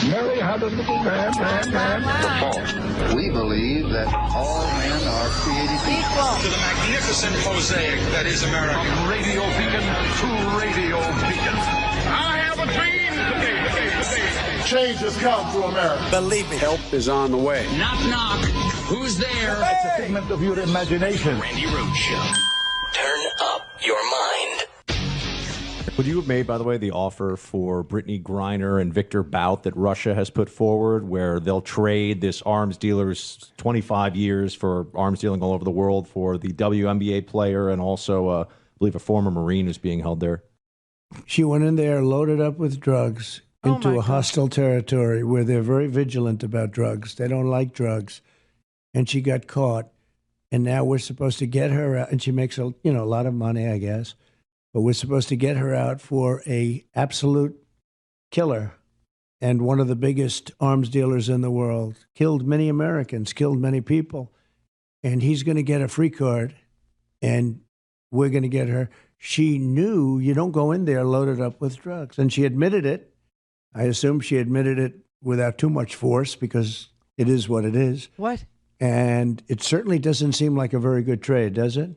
Mary had a little man. We believe that all men are created equal. To the magnificent mosaic that is America. From radio beacon to radio beacon. I have a dream today. Change has come to America. Believe me. Help is on the way. Knock, knock. Who's there? It's a figment of your imagination. Randi Rhodes Show. Turn up your mind. Would you have made, by the way, the offer for Brittany Griner and Victor Bout that Russia has put forward, where they'll trade this arms dealer's 25 years for arms dealing all over the world for the WNBA player and also, I believe, a former Marine who's being held there? She went in there loaded up with drugs into a hostile territory where they're very vigilant about drugs. They don't like drugs. And she got caught. And now we're supposed to get her out. And she makes a lot of money, I guess. But we're supposed to get her out for a absolute killer and one of the biggest arms dealers in the world. Killed many Americans, killed many people. And he's going to get a free card, and we're going to get her. She knew you don't go in there loaded up with drugs. And she admitted it. I assume she admitted it without too much force because it is what it is. What? And it certainly doesn't seem like a very good trade, does it?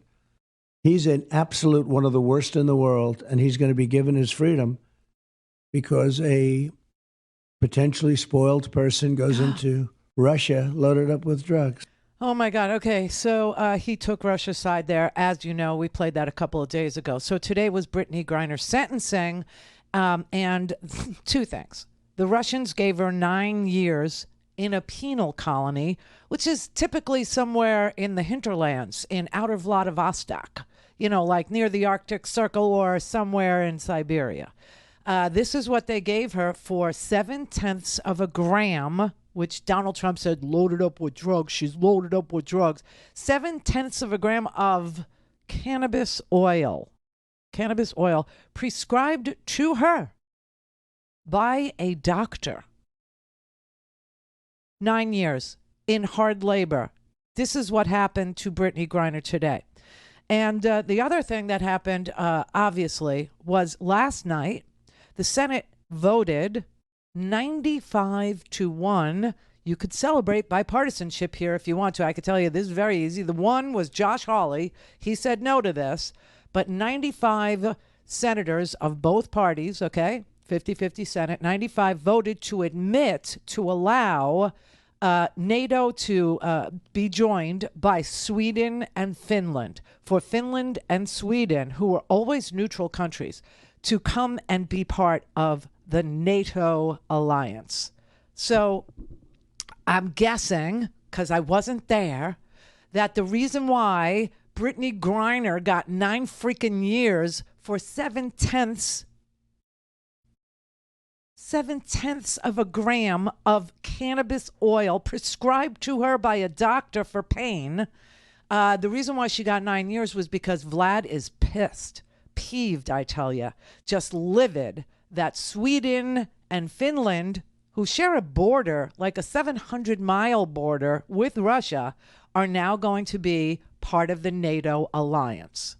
He's an absolute one of the worst in the world, and he's going to be given his freedom because a potentially spoiled person goes into Russia loaded up with drugs. Oh, my God. Okay, so he took Russia's side there. As you know, we played that a couple of days ago. So today was Brittany Griner's sentencing, and two things. The Russians gave her 9 years in a penal colony, which is typically somewhere in the hinterlands in outer Vladivostok, like near the Arctic Circle or somewhere in Siberia. This is what they gave her for 0.7 of a gram, which Donald Trump said loaded up with drugs. She's loaded up with drugs. 0.7 of a gram of cannabis oil prescribed to her by a doctor. 9 years in hard labor. This is what happened to Brittany Griner today. And the other thing that happened, obviously, was last night, the Senate voted 95-1. You could celebrate bipartisanship here if you want to. I could tell you this is very easy. The one was Josh Hawley. He said no to this. But 95 senators of both parties, okay, 50-50 Senate, 95 voted to allow NATO to be joined by Sweden and Finland. For Finland and Sweden, who are always neutral countries, to come and be part of the NATO alliance. So I'm guessing, because I wasn't there, that the reason why Brittany Griner got 9 freaking years for 0.7 of a gram of cannabis oil prescribed to her by a doctor for pain. The reason why she got 9 years was because Vlad is peeved, I tell you, just livid that Sweden and Finland, who share a border, like a 700-mile border with Russia, are now going to be part of the NATO alliance.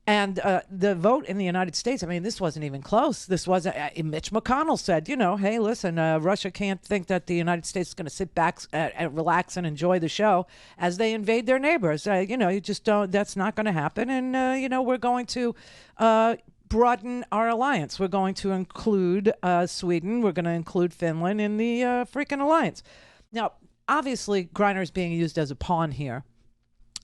And the vote in the United States, I mean, this wasn't even close. This wasn't, Mitch McConnell said, hey, listen, Russia can't think that the United States is going to sit back and relax and enjoy the show as they invade their neighbors. You just don't, that's not going to happen. And, we're going to broaden our alliance. We're going to include Sweden. We're going to include Finland in the freaking alliance. Now, obviously, Griner is being used as a pawn here.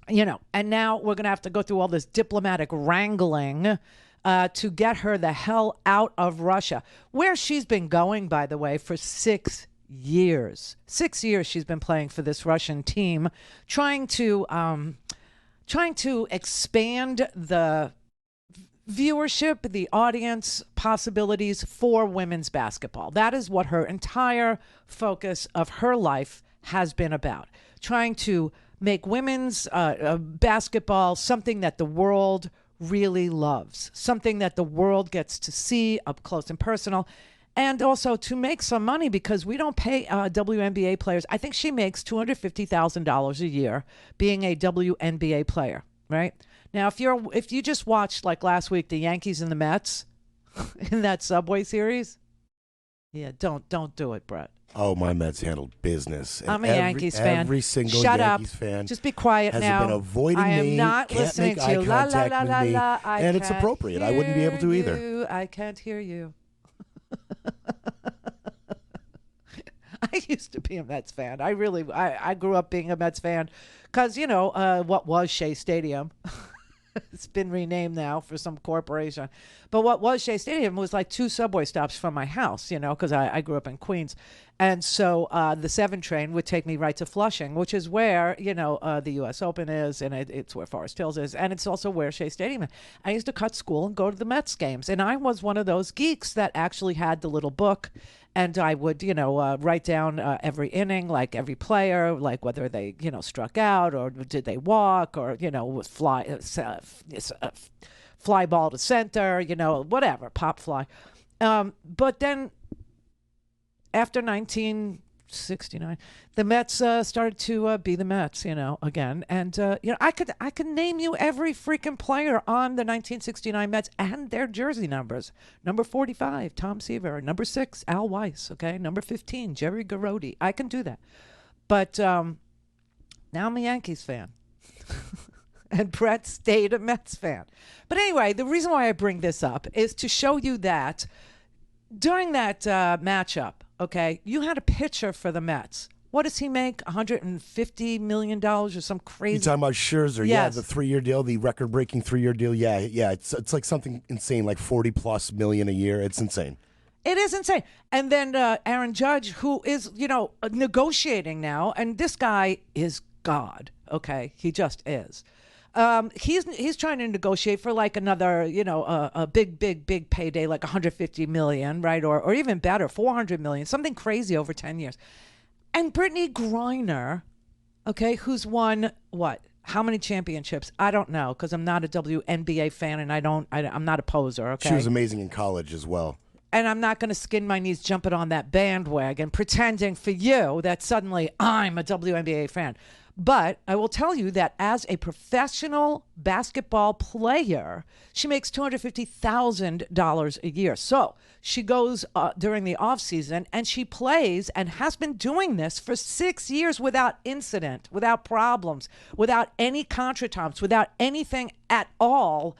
And now we're going to have to go through all this diplomatic wrangling to get her the hell out of Russia, where she's been going, by the way, for 6 years. 6 years she's been playing for this Russian team, trying to expand the viewership, the audience possibilities for women's basketball. That is what her entire focus of her life has been about, trying to make women's basketball something that the world really loves, something that the world gets to see up close and personal, and also to make some money because we don't pay WNBA players. I think she makes $250,000 a year being a WNBA player, right? Now, if you just watched, like last week, the Yankees and the Mets in that Subway series, Yeah, don't do it, Brett. Oh, my Mets handled business. And I'm a Yankees fan. Every single Shut Yankees up. fan Just be quiet has now. been avoiding I am me, not can't listening make to you. eye La, la, contact la, with la, me, la. I and it's can't appropriate. I wouldn't be able to either. hear you. I can't hear you. I used to be a Mets fan. I grew up being a Mets fan because, what was Shea Stadium? It's been renamed now for some corporation. But what was Shea Stadium was like 2 subway stops from my house, because I grew up in Queens. And so the 7 train would take me right to Flushing, which is where, the U.S. Open is, and it's where Forest Hills is, and it's also where Shea Stadium is. I used to cut school and go to the Mets games, and I was one of those geeks that actually had the little book, and I would, write down every inning, like every player, like whether they, struck out or did they walk or, fly ball to center, whatever, pop fly. But then after 1969, the Mets started to be the Mets, again. And, I could name you every freaking player on the 1969 Mets and their jersey numbers. Number 45, Tom Seaver. Number 6, Al Weiss. Okay. Number 15, Jerry Garrotti. I can do that. But now I'm a Yankees fan. And Brett stayed a Mets fan. But anyway, the reason why I bring this up is to show you that during that matchup, okay, you had a pitcher for the Mets. What does he make? $150 million or some crazy? You talking about Scherzer? Yes. Yeah, the 3-year deal, the record-breaking 3-year deal. Yeah. It's like something insane, like $40+ million a year. It's insane. It is insane. And then Aaron Judge, who is, negotiating now, and this guy is God. Okay, he just is. He's trying to negotiate for like another, a big payday, like $150 million, right? Or even better, $400 million, something crazy over 10 years. And Brittany Griner, okay, who's won what? How many championships? I don't know, because I'm not a WNBA fan and I'm not a poser, okay? She was amazing in college as well. And I'm not going to skin my knees jumping on that bandwagon, pretending for you that suddenly I'm a WNBA fan. But I will tell you that as a professional basketball player, she makes $250,000 a year. So she goes during the off season and she plays and has been doing this for 6 years without incident, without problems, without any contretemps, without anything at all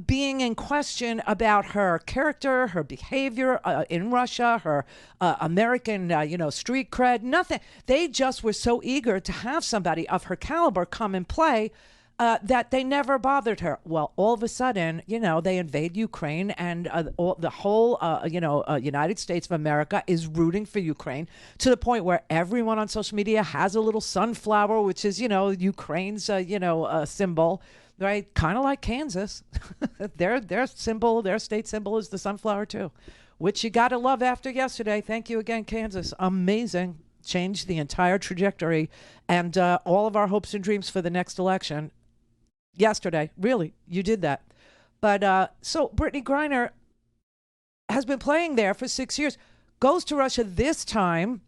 being in question about her character, her behavior in Russia, her American, street cred, nothing. They just were so eager to have somebody of her caliber come and play that they never bothered her. Well, all of a sudden, they invade Ukraine and the whole, United States of America is rooting for Ukraine to the point where everyone on social media has a little sunflower, which is, Ukraine's, symbol. Right, kind of like Kansas. Their symbol, their state symbol is the sunflower too, which you got to love after yesterday. Thank you again, Kansas. Amazing. Changed the entire trajectory and all of our hopes and dreams for the next election. Yesterday, really, you did that. But so Brittany Griner has been playing there for 6 years, goes to Russia this time.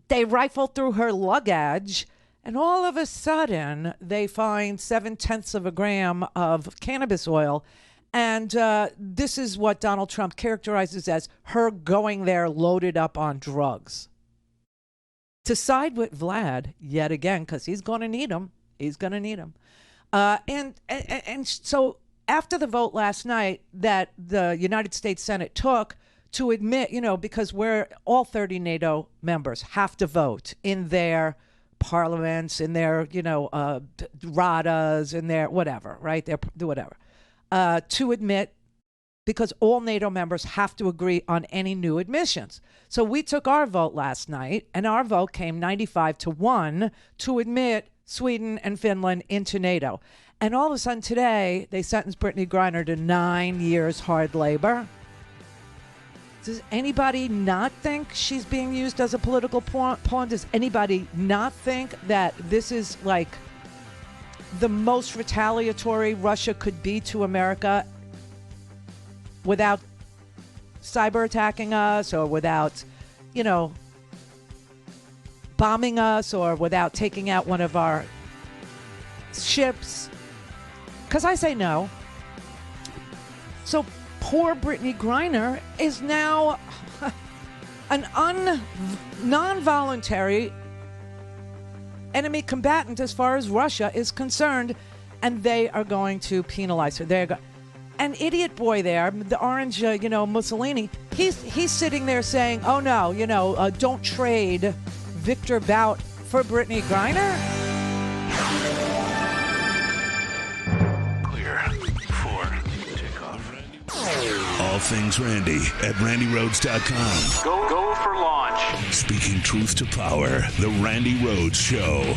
They rifle through her luggage. And all of a sudden, they find 0.7 of a gram of cannabis oil. And this is what Donald Trump characterizes as her going there loaded up on drugs. To side with Vlad, yet again, because he's going to need him. He's going to need him. And so after the vote last night that the United States Senate took to admit, because we're all 30 NATO members have to vote in their parliaments, in their, radas, in their whatever, right? Their whatever. To admit, because all NATO members have to agree on any new admissions. So we took our vote last night, and our vote came 95-1 to admit Sweden and Finland into NATO. And all of a sudden today, they sentenced Brittany Griner to 9 years hard labor. Does anybody not think she's being used as a political pawn? Does anybody not think that this is like the most retaliatory Russia could be to America without cyber attacking us or without, bombing us or without taking out one of our ships? Because I say no. So poor Brittany Griner is now an non-voluntary enemy combatant as far as Russia is concerned, and they are going to penalize her. They're an idiot boy there, the orange, Mussolini. He's sitting there saying, "Oh no, don't trade Victor Bout for Brittany Griner." Clear for takeoff. All things Randi at RandiRhodes.com. Go for launch. Speaking truth to power, the Randi Rhodes Show.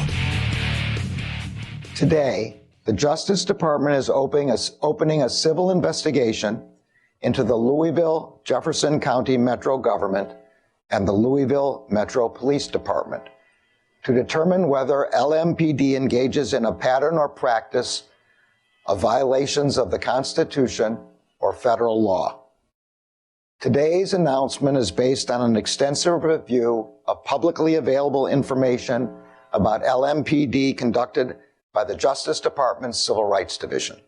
Today, the Justice Department is opening a civil investigation into the Louisville, Jefferson County Metro Government and the Louisville Metro Police Department to determine whether LMPD engages in a pattern or practice of violations of the Constitution or federal law. Today's announcement is based on an extensive review of publicly available information about LMPD conducted by the Justice Department's Civil Rights Division.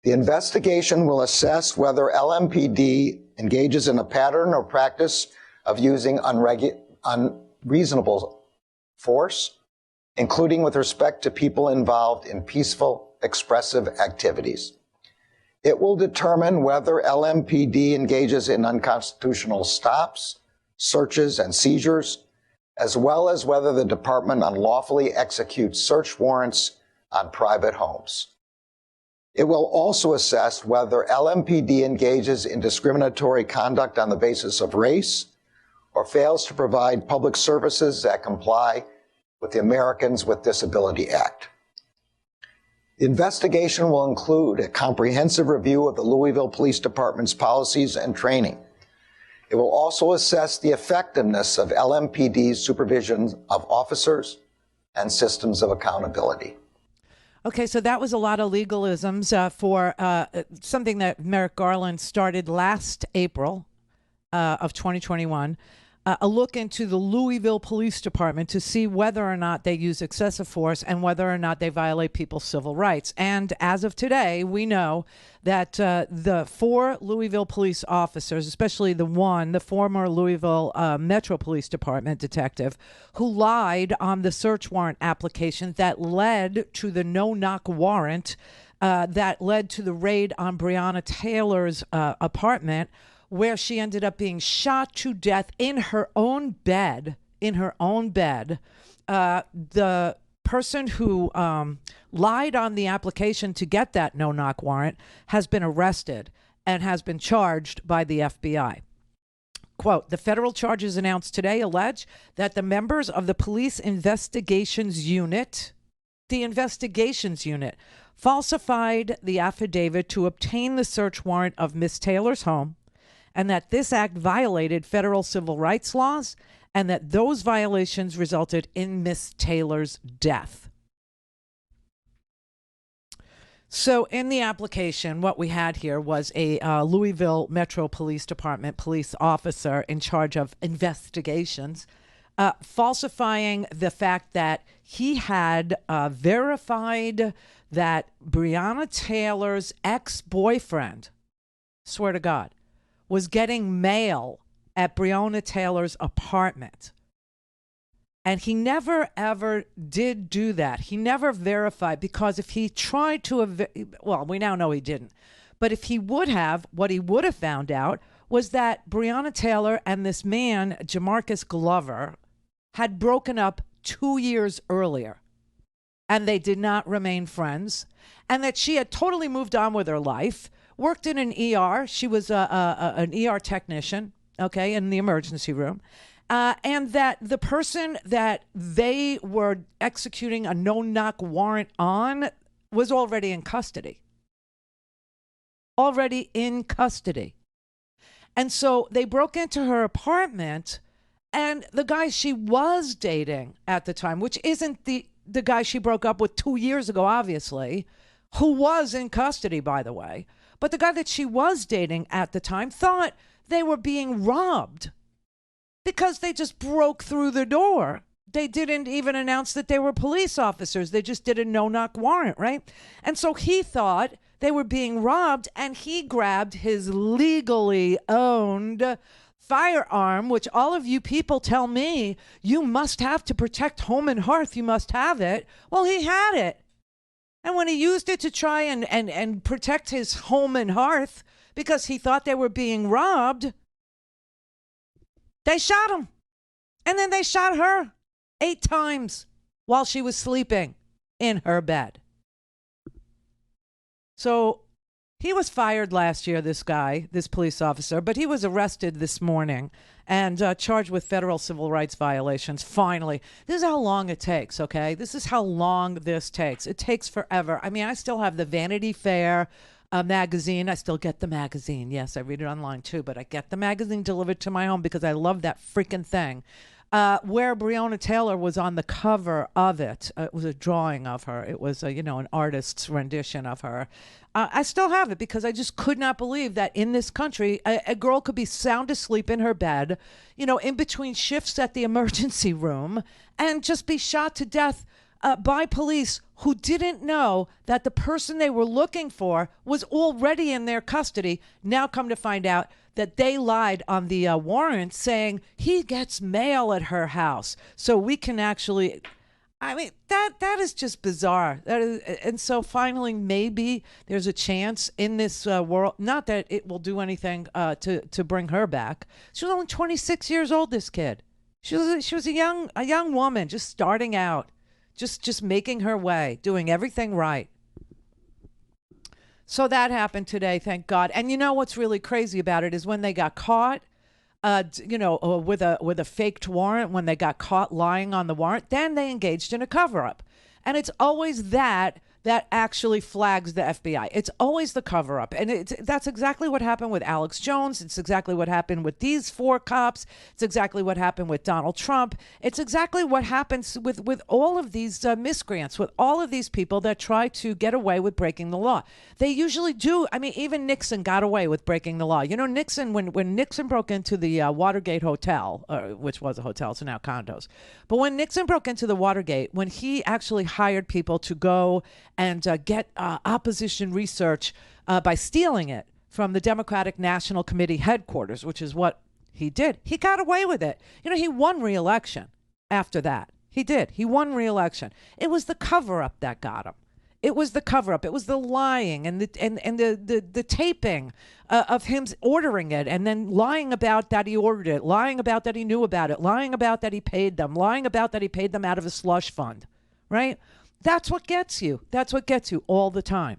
The investigation will assess whether LMPD engages in a pattern or practice of using unreasonable force, including with respect to people involved in peaceful, expressive activities. It will determine whether LMPD engages in unconstitutional stops, searches, and seizures, as well as whether the department unlawfully executes search warrants on private homes. It will also assess whether LMPD engages in discriminatory conduct on the basis of race or fails to provide public services that comply with the Americans with Disability Act. The investigation will include a comprehensive review of the Louisville Police Department's policies and training. It will also assess the effectiveness of LMPD's supervision of officers and systems of accountability. Okay, so that was a lot of legalisms for something that Merrick Garland started last April of 2021. A look into the Louisville Police Department to see whether or not they use excessive force and whether or not they violate people's civil rights. And as of today, we know that the 4 Louisville police officers, especially the former Louisville Metro Police Department detective, who lied on the search warrant application that led to the no-knock warrant that led to the raid on Breonna Taylor's apartment, where she ended up being shot to death in her own bed. The person who lied on the application to get that no-knock warrant has been arrested and has been charged by the FBI. Quote, the federal charges announced today allege that the members of the Police Investigations Unit, falsified the affidavit to obtain the search warrant of Miss Taylor's home, and that this act violated federal civil rights laws, and that those violations resulted in Miss Taylor's death. So in the application, what we had here was a Louisville Metro Police Department police officer in charge of investigations, falsifying the fact that he had verified that Breonna Taylor's ex-boyfriend, swear to God, was getting mail at Breonna Taylor's apartment. And he never, ever did do that. He never verified, because if he tried to, well, we now know he didn't. But if he would have, what he would have found out was that Breonna Taylor and this man, Jamarcus Glover, had broken up 2 years earlier. And they did not remain friends. And that she had totally moved on with her life, worked in an ER. She was an ER technician, okay, in the emergency room. And that the person that they were executing a no-knock warrant on was already in custody. And so they broke into her apartment, and the guy she was dating at the time, which isn't the guy she broke up with 2 years ago, obviously, who was in custody, by the way, but the guy that she was dating at the time thought they were being robbed because they just broke through the door. They didn't even announce that they were police officers. They just did a no-knock warrant, right? And so he thought they were being robbed, and he grabbed his legally owned firearm, which all of you people tell me you must have to protect home and hearth, you must have it. Well, he had it. And when he used it to try and protect his home and hearth because he thought they were being robbed, they shot him. And then they shot her 8 times while she was sleeping in her bed. So he was fired last year, this guy, this police officer, but he was arrested this morning and charged with federal civil rights violations. Finally, this is how long it takes, okay? This is how long this takes. It takes forever. I mean, I still have the Vanity Fair magazine. I still get the magazine. Yes, I read it online too, but I get the magazine delivered to my home because I love that freaking thing. Where Breonna Taylor was on the cover of it. It was a drawing of her. It was, an artist's rendition of her. I still have it because I just could not believe that in this country, a girl could be sound asleep in her bed, in between shifts at the emergency room and just be shot to death by police who didn't know that the person they were looking for was already in their custody. Now come to find out that they lied on the warrant saying he gets mail at her house. So we can actually... I mean, that is just bizarre. And so finally, maybe there's a chance in this world, not that it will do anything to bring her back. She was only 26 years old, this kid. She was a young woman just starting out, just making her way, doing everything right. So that happened today, thank God. And you know what's really crazy about it is when they got caught, with a faked warrant, when they got caught lying on the warrant, then they engaged in a cover-up. And it's always that actually flags the FBI. It's always the cover-up. And that's exactly what happened with Alex Jones. It's exactly what happened with these 4 cops. It's exactly what happened with Donald Trump. It's exactly what happens with all of these miscreants, with all of these people that try to get away with breaking the law. They usually do. I mean, even Nixon got away with breaking the law. Nixon, when Nixon broke into the Watergate Hotel, which was a hotel, so now condos. But when Nixon broke into the Watergate, when he actually hired people to go and get opposition research by stealing it from the Democratic National Committee headquarters, which is what he did. He got away with it. He won re-election after that. He did. He won re-election. It was the cover-up that got him. It was the cover-up. It was the lying and the taping of him ordering it and then lying about that he ordered it, lying about that he knew about it, lying about that he paid them, lying about that he paid them out of a slush fund, right? That's what gets you. That's what gets you all the time.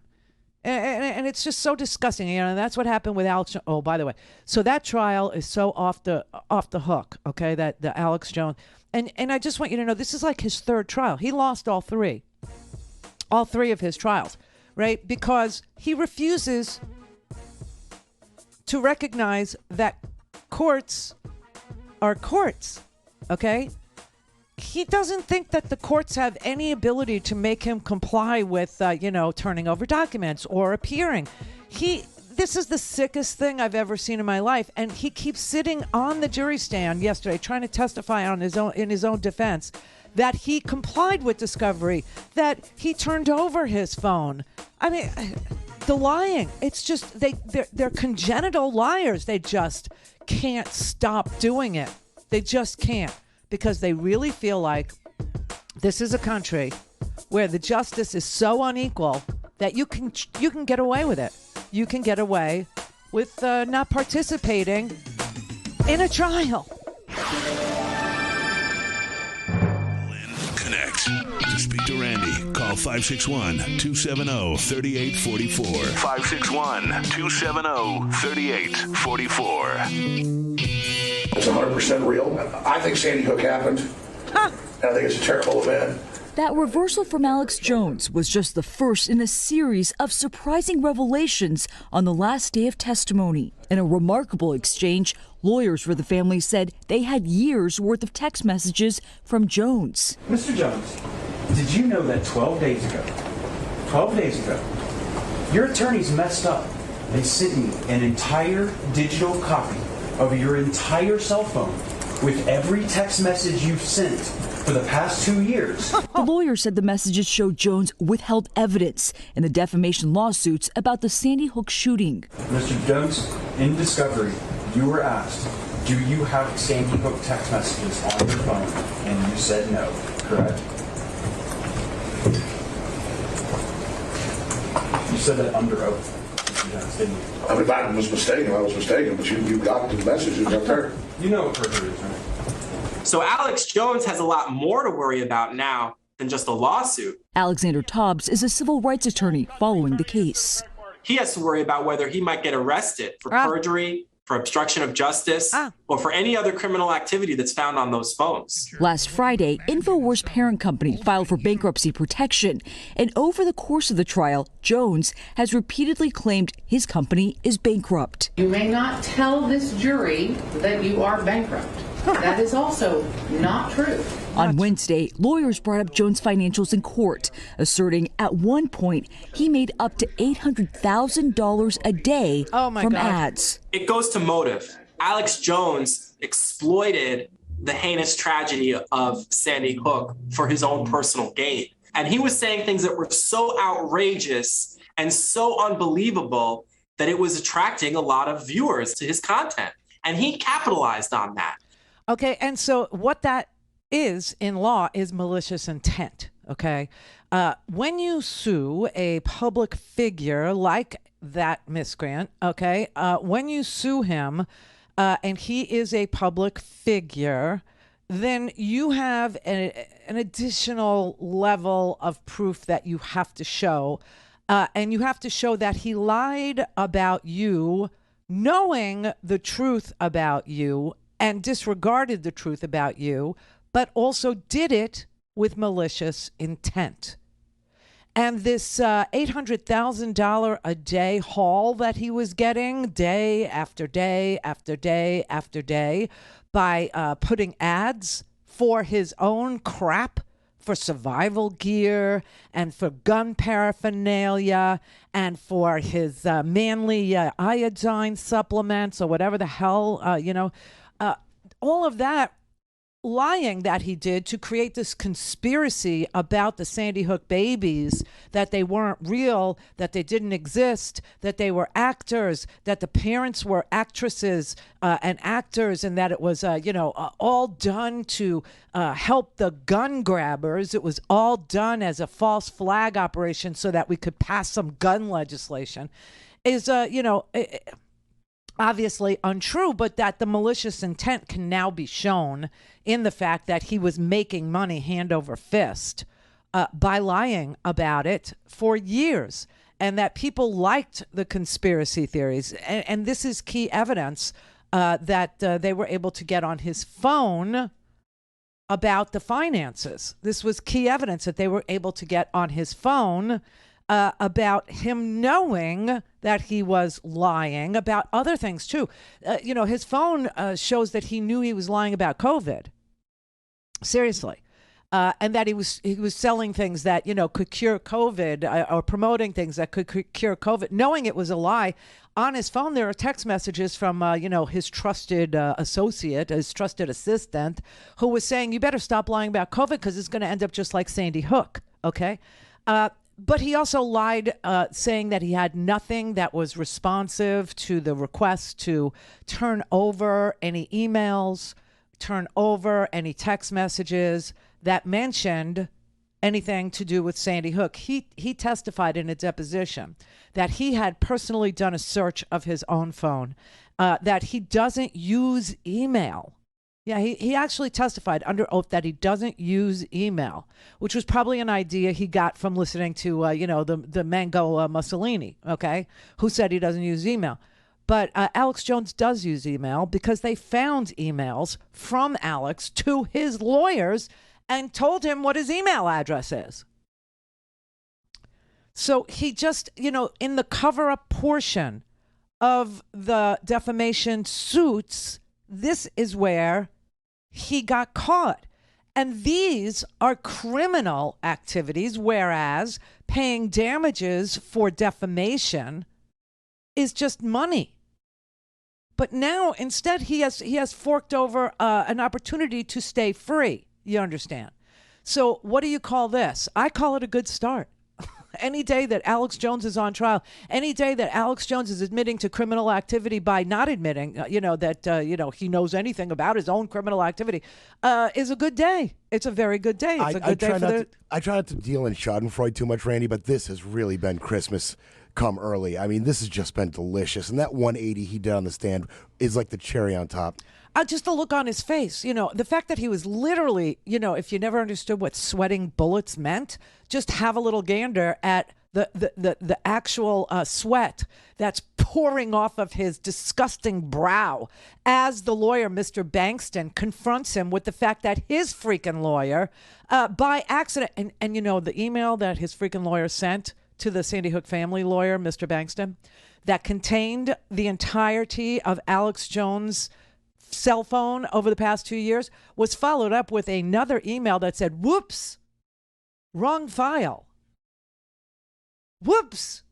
And it's just so disgusting. And that's what happened with Alex. Oh, by the way, so that trial is so off the hook, okay, that the Alex Jones. And I just want you to know, this is like his 3rd trial. He lost all 3 of his trials, right? Because he refuses to recognize that courts are courts, okay? He doesn't think that the courts have any ability to make him comply with, turning over documents or appearing. This is the sickest thing I've ever seen in my life. And he keeps sitting on the jury stand yesterday trying to testify in his own defense that he complied with discovery, that he turned over his phone. I mean, the lying, it's just, they're congenital liars. They just can't stop doing it. They just can't. Because they really feel like this is a country where the justice is so unequal that you can get away with it. You can get away with not participating in a trial. Connect. To speak to Randi, call 561-270-3844. 561-270-3844. It's 100% real. I think Sandy Hook happened. And I think it's a terrible event. That reversal from Alex Jones was just the first in a series of surprising revelations on the last day of testimony. In a remarkable exchange, lawyers for the family said they had years' worth of text messages from Jones. Mr. Jones, did you know that 12 days ago, your attorneys messed up and sent me an entire digital copy of your entire cell phone with every text message you've sent for the past 2 years. The lawyer said the messages showed Jones withheld evidence in the defamation lawsuits about the Sandy Hook shooting. Mr. Jones, in discovery, you were asked, Do you have Sandy Hook text messages on your phone? And you said no, correct? You said that under oath. Yes, didn't you? I mean, if I was mistaken, but you got the messages up there. You know what perjury is, right? So Alex Jones has a lot more to worry about now than just a lawsuit. Alexander Tobbs is a civil rights attorney following the case. He has to worry about whether he might get arrested for perjury, for obstruction of justice, or for any other criminal activity that's found on those phones. Last Friday, InfoWars parent company filed for bankruptcy protection. And over the course of the trial, Jones has repeatedly claimed his company is bankrupt. You may not tell this jury that you are bankrupt. That is also not true. On Wednesday, lawyers brought up Jones' financials in court, asserting at one point he made up to $800,000 a day from ads. It goes to motive. Alex Jones exploited the heinous tragedy of Sandy Hook for his own personal gain. And he was saying things that were so outrageous and so unbelievable that it was attracting a lot of viewers to his content. And he capitalized on that. Okay, and so what that is in law is malicious intent, okay? When you sue a public figure like that miscreant, okay, when you sue him and he is a public figure, then you have an additional level of proof that you have to show. And you have to show that he lied about you, knowing the truth about you, and disregarded the truth about you, but also did it with malicious intent. And this $800,000 a day haul that he was getting day after day after day after day by putting ads for his own crap, for survival gear and for gun paraphernalia and for his manly iodine supplements or whatever the hell, all of that lying that he did to create this conspiracy about the Sandy Hook babies, that they weren't real, that they didn't exist, that they were actors, that the parents were actresses and actors, and that it was, all done to help the gun grabbers. It was all done as a false flag operation so that we could pass some gun legislation is, obviously untrue, but that the malicious intent can now be shown in the fact that he was making money hand over fist by lying about it for years, and that people liked the conspiracy theories. And this is key evidence that they were able to get on his phone about the finances. This was key evidence that they were able to get on his phone about him knowing that he was lying about other things too. His phone shows that he knew he was lying about COVID. Seriously. And that he was selling things that, could cure COVID or promoting things that could cure COVID, knowing it was a lie. On his phone, there are text messages from, his trusted associate, his trusted assistant, who was saying, you better stop lying about COVID because it's going to end up just like Sandy Hook. Okay. But he also lied, saying that he had nothing that was responsive to the request to turn over any emails, turn over any text messages that mentioned anything to do with Sandy Hook. He testified in a deposition that he had personally done a search of his own phone, that he doesn't use email. Yeah, he actually testified under oath that he doesn't use email, which was probably an idea he got from listening to, the Mango Mussolini, okay, who said he doesn't use email. But Alex Jones does use email because they found emails from Alex to his lawyers and told him what his email address is. So he just, in the cover-up portion of the defamation suits, this is where he got caught. And these are criminal activities, whereas paying damages for defamation is just money. But now instead he has forked over an opportunity to stay free. You understand? So what do you call this? I call it a good start. any day that Alex Jones is on trial, any day that Alex Jones is admitting to criminal activity by not admitting, that he knows anything about his own criminal activity, is a good day. It's a very good day. It's a good day for the. I try not to deal in Schadenfreude too much, Randy, but this has really been Christmas come early. I mean, this has just been delicious, and that 180 he did on the stand is like the cherry on top. Just the look on his face, the fact that he was literally, if you never understood what sweating bullets meant, just have a little gander at the actual sweat that's pouring off of his disgusting brow as the lawyer, Mr. Bankston, confronts him with the fact that his freaking lawyer, by accident, and the email that his freaking lawyer sent to the Sandy Hook family lawyer, Mr. Bankston, that contained the entirety of Alex Jones' cell phone over the past 2 years, was followed up with another email that said, whoops, wrong file. Whoops.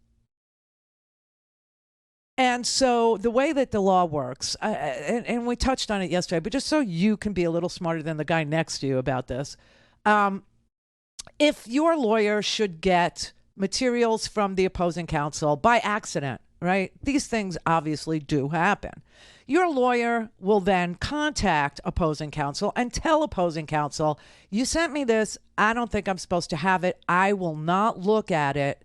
And so the way that the law works, and we touched on it yesterday, but just so you can be a little smarter than the guy next to you about this, if your lawyer should get materials from the opposing counsel by accident, right? These things obviously do happen. Your lawyer will then contact opposing counsel and tell opposing counsel, you sent me this. I don't think I'm supposed to have it. I will not look at it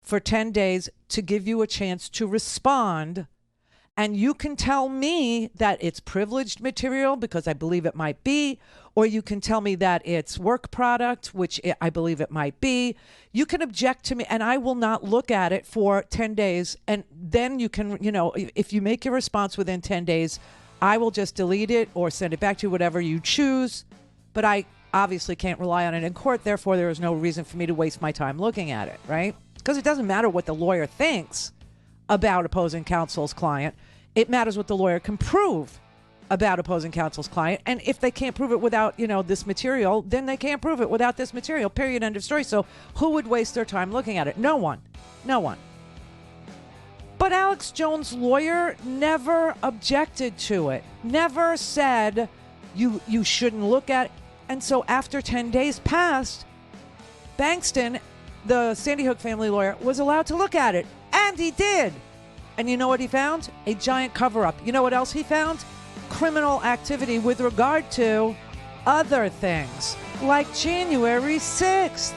for 10 days to give you a chance to respond. And you can tell me that it's privileged material because I believe it might be, or you can tell me that it's work product, which I believe it might be. You can object to me and I will not look at it for 10 days. And then you can, if you make your response within 10 days, I will just delete it or send it back to you, whatever you choose. But I obviously can't rely on it in court. Therefore, there is no reason for me to waste my time looking at it, right? Because it doesn't matter what the lawyer thinks about opposing counsel's client. It matters what the lawyer can prove about opposing counsel's client. And if they can't prove it without, this material, then they can't prove it without this material, period, end of story. So who would waste their time looking at it? No one. No one. But Alex Jones' lawyer never objected to it, never said you shouldn't look at it. And so after 10 days passed, Bankston, the Sandy Hook family lawyer, was allowed to look at it. And he did. And you know what he found? A giant cover-up. You know what else he found? Criminal activity with regard to other things, like January 6th.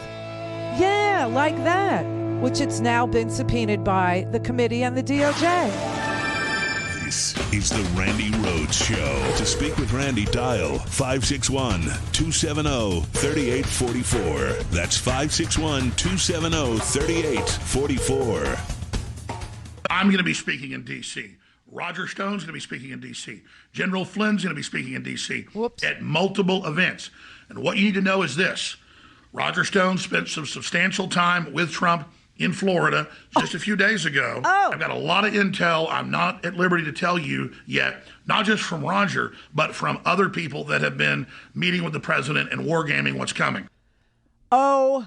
Yeah, like that, which it's now been subpoenaed by the committee and the DOJ. This is the Randi Rhodes Show. To speak with Randi, dial 561-270-3844. That's 561-270-3844. I'm going to be speaking in D.C. Roger Stone's going to be speaking in D.C. General Flynn's going to be speaking in D.C. At multiple events. And what you need to know is this. Roger Stone spent some substantial time with Trump in Florida just a few days ago. I've got a lot of intel I'm not at liberty to tell you yet, not just from Roger, but from other people that have been meeting with the president and wargaming what's coming. Oh,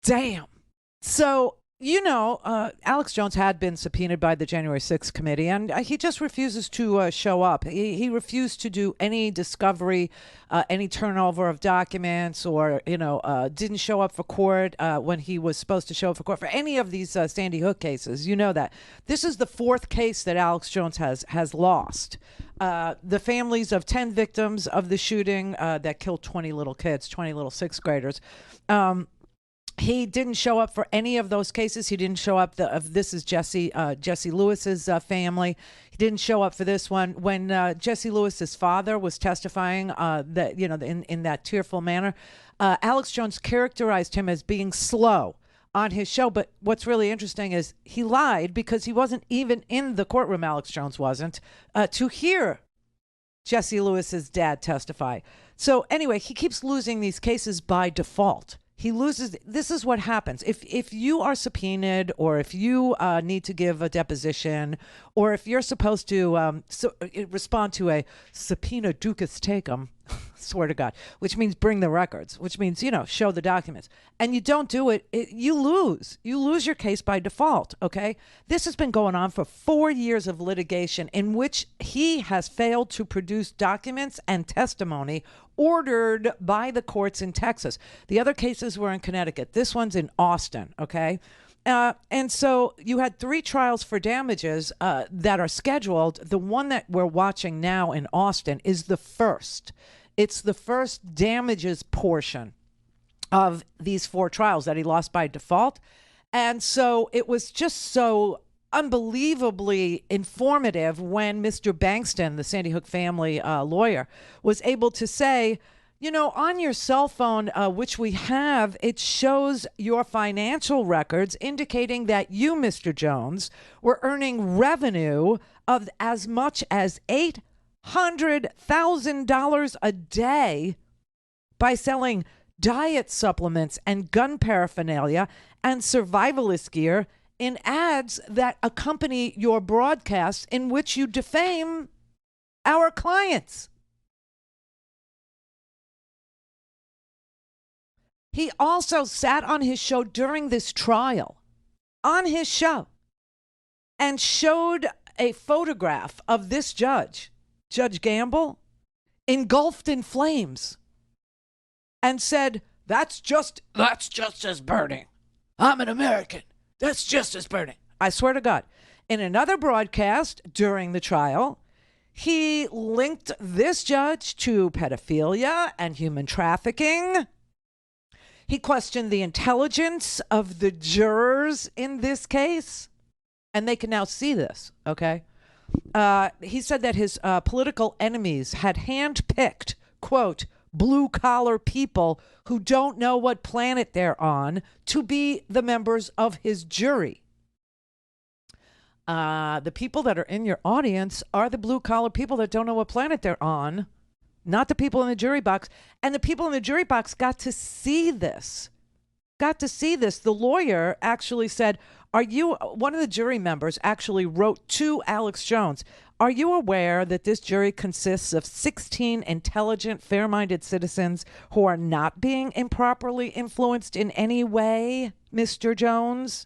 damn. So, Alex Jones had been subpoenaed by the January 6th committee, and he just refuses to show up. He refused to do any discovery, any turnover of documents, or, didn't show up for court when he was supposed to show up for court for any of these Sandy Hook cases. You know that. This is the fourth case that Alex Jones has lost. The families of 10 victims of the shooting that killed 20 little kids, 20 little sixth graders. He didn't show up for any of those cases. He didn't show up. This is Jesse Lewis's family. He didn't show up for this one. When Jesse Lewis's father was testifying, that in that tearful manner, Alex Jones characterized him as being slow on his show. But what's really interesting is he lied because he wasn't even in the courtroom. Alex Jones wasn't to hear Jesse Lewis's dad testify. So anyway, he keeps losing these cases by default. He loses. This is what happens. If you are subpoenaed, or if you need to give a deposition, or if you're supposed to respond to a subpoena ducis tecum, Swear to God, which means bring the records, which means, show the documents. And you don't do it, you lose. You lose your case by default, okay? This has been going on for 4 years of litigation in which he has failed to produce documents and testimony ordered by the courts in Texas. The other cases were in Connecticut. This one's in Austin, okay? And so you had 3 trials for damages that are scheduled. The one that we're watching now in Austin is the first. It's the first damages portion of these 4 trials that he lost by default. And so it was just so unbelievably informative when Mr. Bankston, the Sandy Hook family lawyer, was able to say, on your cell phone, which we have, it shows your financial records indicating that you, Mr. Jones, were earning revenue of as much as $800,000 a day by selling diet supplements and gun paraphernalia and survivalist gear in ads that accompany your broadcasts in which you defame our clients. He also sat on his show during this trial, on his show, and showed a photograph of this judge, Judge Gamble, engulfed in flames, and said, that's just as burning. I'm an American. That's just as burning. I swear to God. In another broadcast during the trial, he linked this judge to pedophilia and human trafficking. He questioned the intelligence of the jurors in this case, and they can now see this, okay? He said that his political enemies had handpicked, quote, blue-collar people who don't know what planet they're on to be the members of his jury. The people that are in your audience are the blue-collar people that don't know what planet they're on, not the people in the jury box. And the people in the jury box got to see this. The lawyer actually said, one of the jury members actually wrote to Alex Jones, are you aware that this jury consists of 16 intelligent, fair-minded citizens who are not being improperly influenced in any way, Mr. Jones?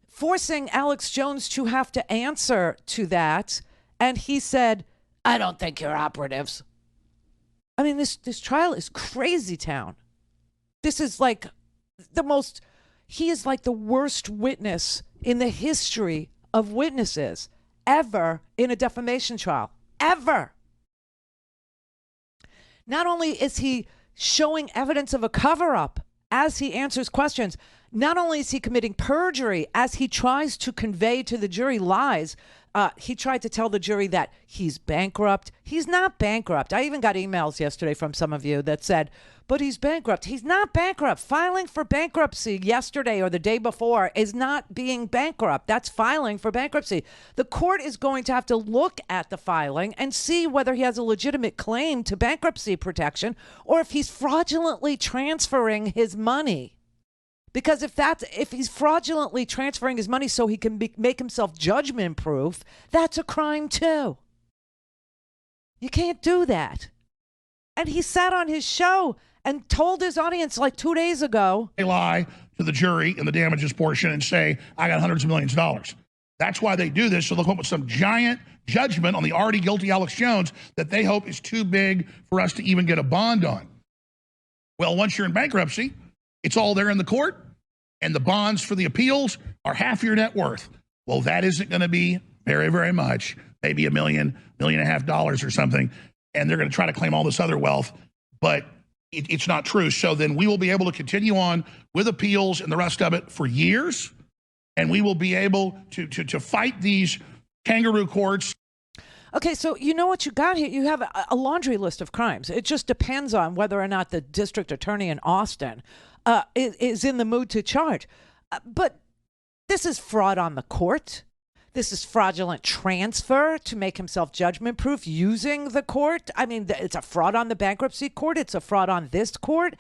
Forcing Alex Jones to have to answer to that. And he said, I don't think you're operatives. I mean, this trial is crazy town. This is like he is like the worst witness in the history of witnesses ever in a defamation trial, ever. Not only is he showing evidence of a cover-up as he answers questions, not only is he committing perjury as he tries to convey to the jury lies. He tried to tell the jury that he's bankrupt. He's not bankrupt. I even got emails yesterday from some of you that said, but he's bankrupt. He's not bankrupt. Filing for bankruptcy yesterday or the day before is not being bankrupt. That's filing for bankruptcy. The court is going to have to look at the filing and see whether he has a legitimate claim to bankruptcy protection or if he's fraudulently transferring his money. Because if he's fraudulently transferring his money so he can make himself judgment proof, that's a crime too. You can't do that. And he sat on his show and told his audience like 2 days ago. They lie to the jury in the damages portion and say, I got hundreds of millions of dollars. That's why they do this. So they'll come up with some giant judgment on the already guilty Alex Jones that they hope is too big for us to even get a bond on. Well, once you're in bankruptcy, it's all there in the court. And the bonds for the appeals are half your net worth. Well, that isn't going to be very, very much, maybe $1 million, $1.5 million or something. And they're going to try to claim all this other wealth, but it's not true. So then we will be able to continue on with appeals and the rest of it for years. And we will be able to fight these kangaroo courts. Okay, so you know what you got here? You have a laundry list of crimes. It just depends on whether or not the district attorney in Austin is in the mood to charge. But this is fraud on the court. This is fraudulent transfer to make himself judgment proof using the court. I mean, it's a fraud on the bankruptcy court. It's a fraud on this court.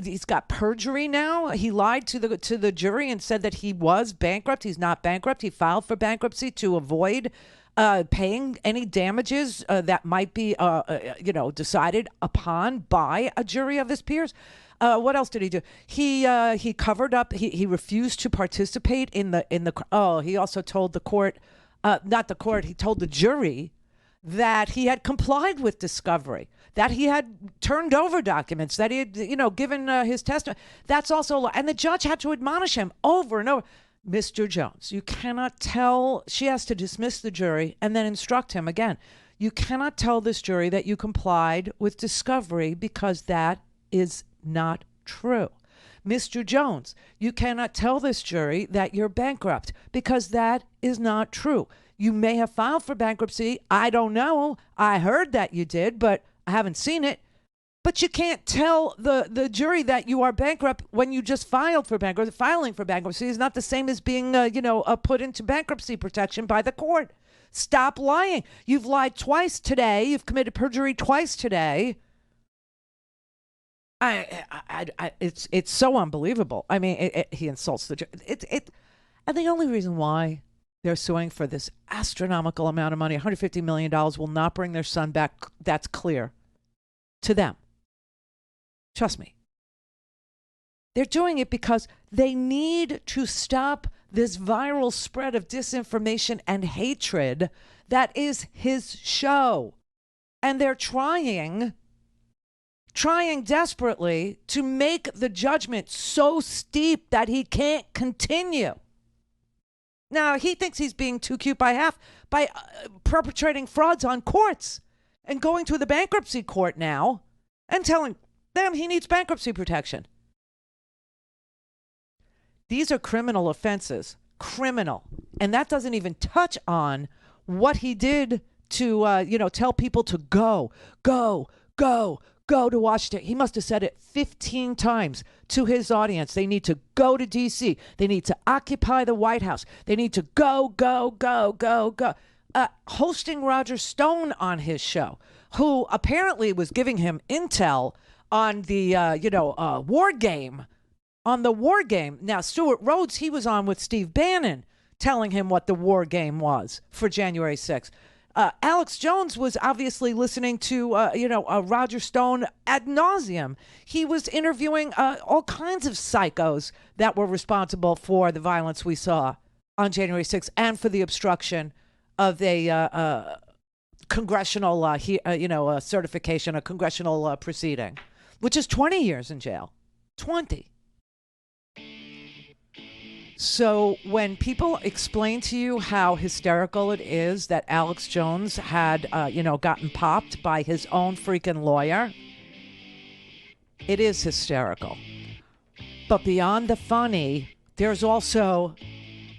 He's got perjury now. He lied to the jury and said that he was bankrupt. He's not bankrupt. He filed for bankruptcy to avoid paying any damages that might be, decided upon by a jury of his peers. What else did he do? He covered up. He refused to participate in the. Oh, he also told the court, not the court. He told the jury that he had complied with discovery, that he had turned over documents, that he had, given his testimony. That's also, and the judge had to admonish him over and over. Mr. Jones, you cannot tell. She has to dismiss the jury and then instruct him again. You cannot tell this jury that you complied with discovery because that is not true. Mr. Jones, you cannot tell this jury that you're bankrupt because that is not true. You may have filed for bankruptcy. I don't know. I heard that you did, but I haven't seen it. But you can't tell the jury that you are bankrupt when you just filed for bankruptcy. Filing for bankruptcy is not the same as being, put into bankruptcy protection by the court. Stop lying. You've lied twice today. You've committed perjury twice today. It's so unbelievable. I mean, he insults the jury. And the only reason why they're suing for this astronomical amount of money, $150 million, will not bring their son back. That's clear to them. Trust me. They're doing it because they need to stop this viral spread of disinformation and hatred that is his show. And they're trying desperately to make the judgment so steep that he can't continue. Now, he thinks he's being too cute by half by perpetrating frauds on courts and going to the bankruptcy court now and telling them he needs bankruptcy protection. These are criminal offenses. Criminal. And that doesn't even touch on what he did to, tell people to go to Washington. He must have said it 15 times to his audience. They need to go to D.C. They need to occupy the White House. They need to go. Hosting Roger Stone on his show, who apparently was giving him intel on the, war game. On the war game. Now, Stuart Rhodes, he was on with Steve Bannon telling him what the war game was for January 6th. Alex Jones was obviously listening to, Roger Stone ad nauseum. He was interviewing all kinds of psychos that were responsible for the violence we saw on January 6th and for the obstruction of a congressional, certification, a congressional proceeding, which is 20 years in jail. 20. So when people explain to you how hysterical it is that Alex Jones had, gotten popped by his own freaking lawyer, it is hysterical. But beyond the funny, there's also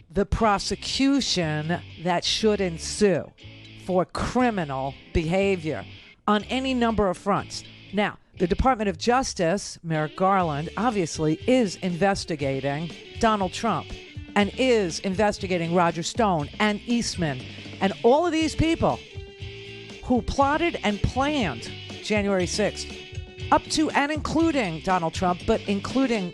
the prosecution that should ensue for criminal behavior on any number of fronts. Now, the Department of Justice, Merrick Garland, obviously is investigating Donald Trump and is investigating Roger Stone and Eastman and all of these people who plotted and planned January 6th, up to and including Donald Trump, but including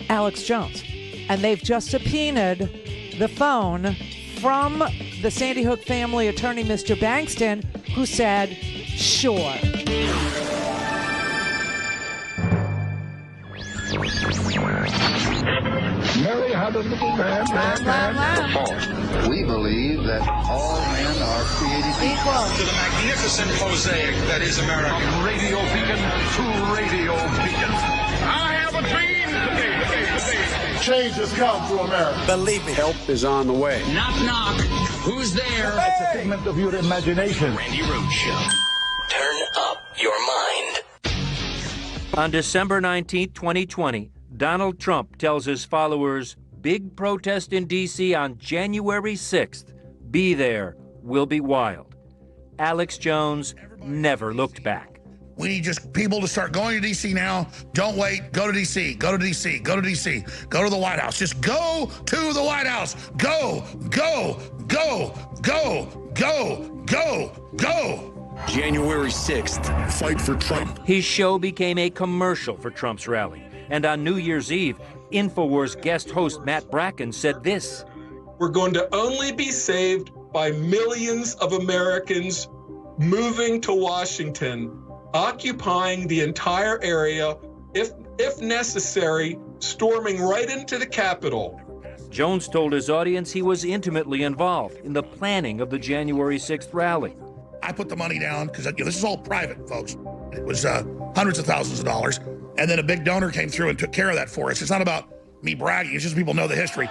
Alex Jones. And they've just subpoenaed the phone from the Sandy Hook family attorney, Mr. Bankston, who said, sure. Mary had a little man. False. We believe that all men are created equal. To the magnificent mosaic that is America. From radio beacon to radio beacon. I have a dream. Change has come to America. Believe me. Help is on the way. Knock, knock. Who's there? It's a figment of your imagination. Randi Rhodes Show. Turn up your mind. On December 19, 2020, Donald Trump tells his followers, big protest in D.C. on January 6th. Be there. Will be wild. Alex Jones never looked back. We need just people to start going to D.C. now. Don't wait. Go to D.C. Go to D.C. Go to D.C. Go to the White House. Just go to the White House. Go. January 6th. Fight for Trump. His show became a commercial for Trump's rally. And on New Year's Eve, InfoWars guest host Matt Bracken said this. were going to only be saved by millions of Americans moving to Washington, occupying the entire area, if necessary, storming right into the Capitol. Jones told his audience he was intimately involved in the planning of the January 6th rally. I put the money down because this is all private, folks. It was hundreds of thousands of dollars. And then a big donor came through and took care of that for us. It's not about me bragging. It's just people know the history.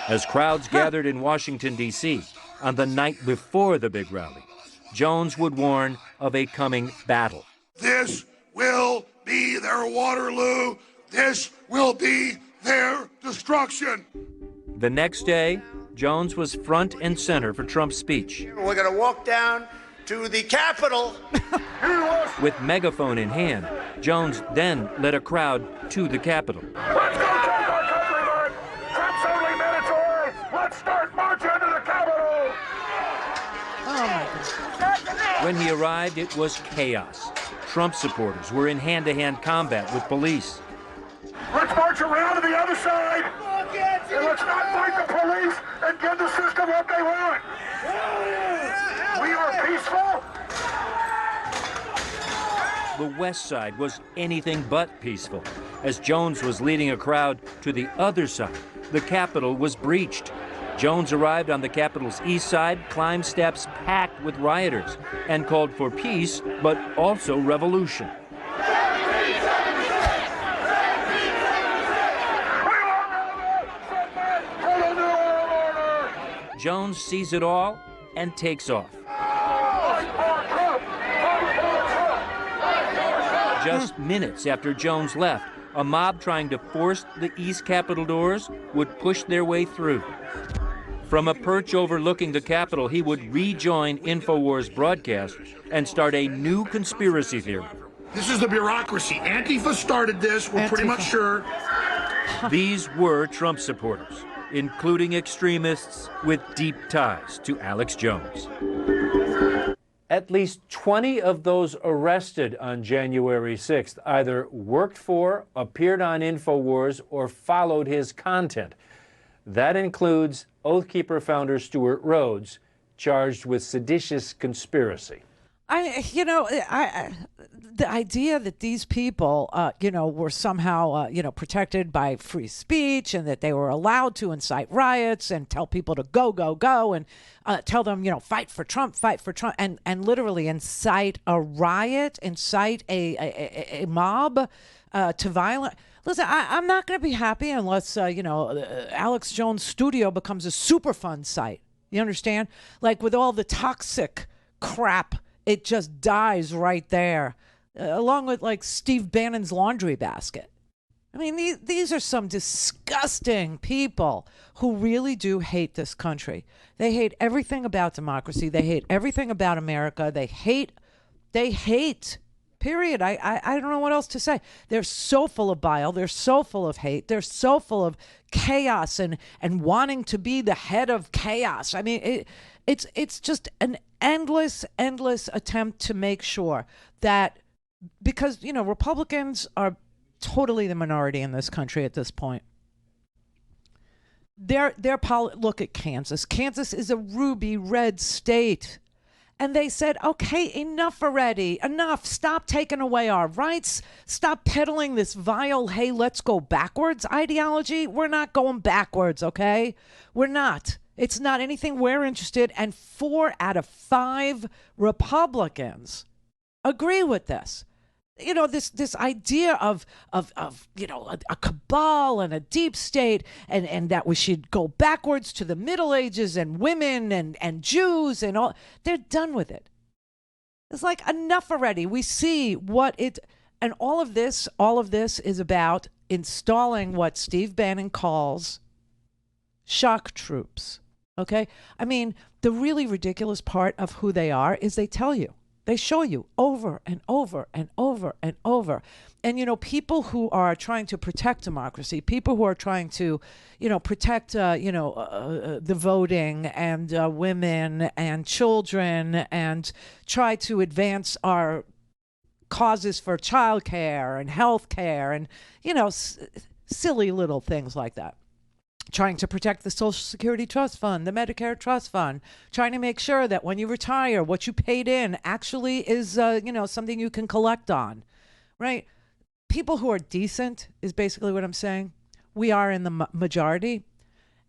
As crowds gathered in Washington, D.C. on the night before the big rally, Jones would warn of a coming battle. This will be their Waterloo. This will be their destruction. The next day, Jones was front and center for Trump's speech. We're going to walk down to the Capitol. With megaphone in hand, Jones then led a crowd to the Capitol. Let's go take our country back! Trump's only minutes away! Let's start marching to the Capitol! When he arrived, it was chaos. Trump supporters were in hand-to-hand combat with police. Let's march around to the other side! And let's not fight the police and give the system what they want! We are peaceful! The West Side was anything but peaceful. As Jones was leading a crowd to the other side, the Capitol was breached. Jones arrived on the Capitol's east side, climbed steps packed with rioters, and called for peace, but also revolution. Jones sees it all and takes off. Just minutes after Jones left, a mob trying to force the East Capitol doors would push their way through. From a perch overlooking the Capitol, he would rejoin InfoWars broadcast and start a new conspiracy theory. This is the bureaucracy. Antifa started this, we're pretty much sure. These were Trump supporters, including extremists with deep ties to Alex Jones. At least 20 of those arrested on January 6th either worked for, appeared on InfoWars, or followed his content. That includes Oath Keeper founder Stuart Rhodes, charged with seditious conspiracy. The idea that these people, were somehow, protected by free speech and that they were allowed to incite riots and tell people to go, and tell them, fight for Trump, and literally incite a riot, incite a mob to violence. Listen, I'm not going to be happy unless, Alex Jones' studio becomes a Superfund site. You understand? Like with all the toxic crap, it just dies right there, along with like Steve Bannon's laundry basket. I mean, these are some disgusting people who really do hate this country. They hate everything about democracy. They hate everything about America. They hate, period. I don't know what else to say. They're so full of bile. They're so full of hate. They're so full of chaos and wanting to be the head of chaos. I mean, it's just an endless attempt to make sure that, because, Republicans are totally the minority in this country at this point. Look at Kansas. Kansas is a ruby red state. And they said, okay, enough already. Enough. Stop taking away our rights. Stop peddling this vile, hey, let's go backwards ideology. We're not going backwards, okay? We're not. It's not anything we're interested in. And 4 out of 5 Republicans agree with this. This idea of a cabal and a deep state, and that we should go backwards to the Middle Ages and women and Jews and all. They're done with it. It's like, enough already. We see and all of this is about installing what Steve Bannon calls shock troops. Okay? I mean, the really ridiculous part of who they are is they tell you. They show you over and over and over and over. And, people who are trying to protect democracy, people who are trying to, protect, the voting and women and children, and try to advance our causes for childcare and health care and, silly little things like that. trying to protect the Social Security Trust Fund, the Medicare Trust Fund, trying to make sure that when you retire, what you paid in actually is, something you can collect on, right? People who are decent is basically what I'm saying. We are in the majority.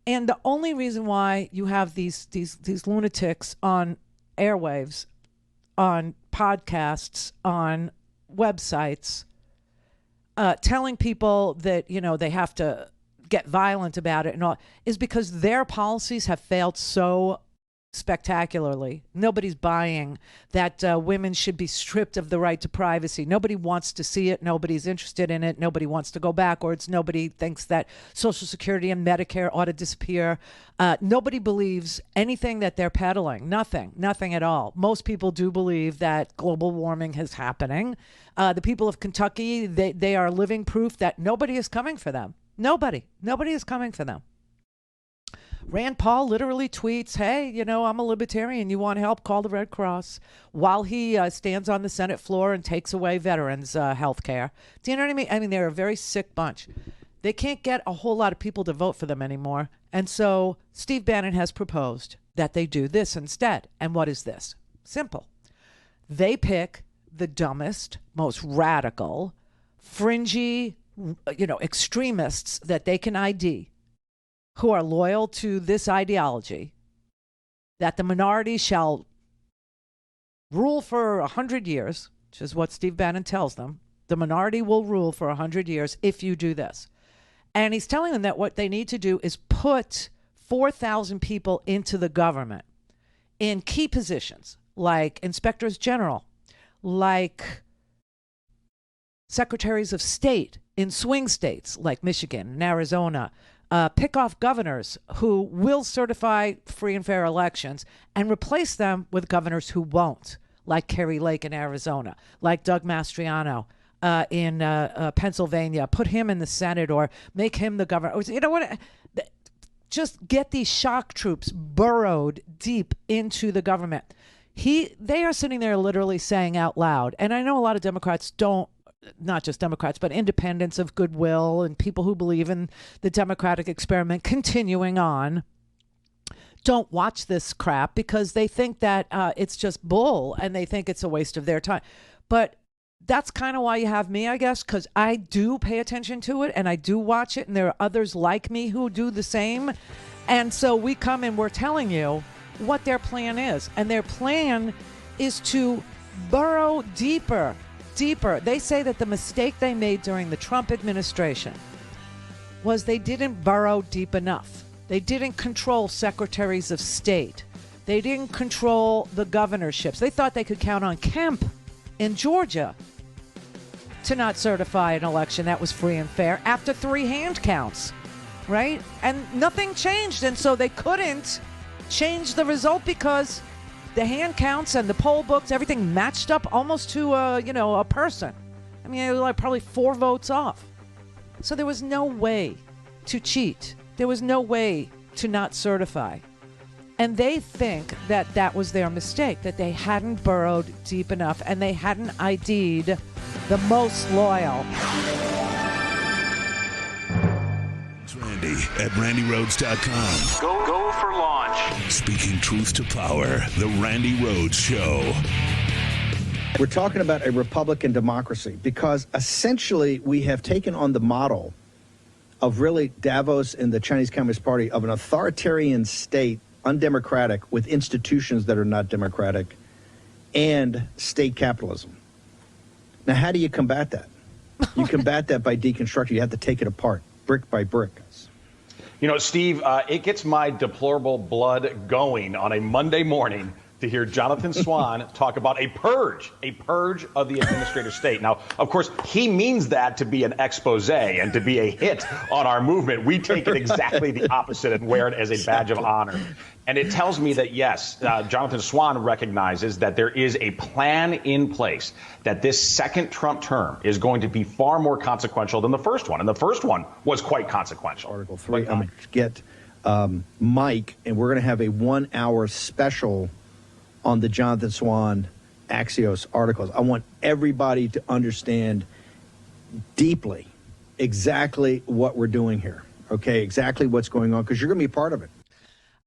And the only reason why you have these lunatics on airwaves, on podcasts, on websites, telling people that, they have to get violent about it and all, is because their policies have failed so spectacularly. Nobody's buying that women should be stripped of the right to privacy. Nobody wants to see it. Nobody's interested in it. Nobody wants to go backwards. Nobody thinks that Social Security and Medicare ought to disappear. Nobody believes anything that they're peddling. Nothing at all. Most people do believe that global warming is happening. The people of Kentucky, they are living proof that nobody is coming for them. Nobody is coming for them. Rand Paul literally tweets, hey, I'm a libertarian. You want help? Call the Red Cross, while he stands on the Senate floor and takes away veterans' health care. Do you know what I mean? I mean, they're a very sick bunch. They can't get a whole lot of people to vote for them anymore. And so Steve Bannon has proposed that they do this instead. And what is this? Simple. They pick the dumbest, most radical, fringy, extremists that they can ID, who are loyal to this ideology, that the minority shall rule for 100 years, which is what Steve Bannon tells them. The minority will rule for 100 years if you do this. And he's telling them that what they need to do is put 4,000 people into the government in key positions, like inspectors general, like secretaries of state in swing states like Michigan and Arizona, pick off governors who will certify free and fair elections and replace them with governors who won't, like Kerry Lake in Arizona, like Doug Mastriano in Pennsylvania. Put him in the Senate or make him the governor. You know what? Just get these shock troops burrowed deep into the government. They are sitting there literally saying out loud, and I know a lot of Democrats don't, not just Democrats, but independents of goodwill and people who believe in the democratic experiment continuing on, don't watch this crap because they think that it's just bull and they think it's a waste of their time. But that's kind of why you have me, I guess, because I do pay attention to it and I do watch it, and there are others like me who do the same. And so we come and we're telling you what their plan is. And their plan is to burrow deeper. They say that the mistake they made during the Trump administration was they didn't burrow deep enough. They didn't control secretaries of state. They didn't control the governorships. They thought they could count on Kemp in Georgia to not certify an election that was free and fair after 3 hand counts, right? And nothing changed. And so they couldn't change the result because the hand counts and the poll books, everything matched up almost to a person. I mean, it was like probably 4 votes off. So there was no way to cheat. There was no way to not certify. And they think that that was their mistake, that they hadn't burrowed deep enough and they hadn't ID'd the most loyal. It's Randy at RandyRhodes.com. Go for launch. Speaking truth to power, the Randi Rhodes Show. We're talking about a Republican democracy because essentially we have taken on the model of really Davos and the Chinese Communist Party of an authoritarian state, undemocratic, with institutions that are not democratic, and state capitalism. Now, how do you combat that? You combat that by deconstruction. You have to take it apart, brick by brick. You know, Steve, it gets my deplorable blood going on a Monday morning to hear Jonathan Swan talk about a purge of the administrative state. Now, of course, he means that to be an expose and to be a hit on our movement. We take it exactly the opposite and wear it as a badge of honor. And it tells me that, yes, Jonathan Swan recognizes that there is a plan in place, that this second Trump term is going to be far more consequential than the first one. And the first one was quite consequential. Article 3, I'm going to get Mike, and we're going to have a 1-hour special on the Jonathan Swan Axios articles. I want everybody to understand deeply exactly what we're doing here. okay, exactly what's going on, because you're going to be part of it.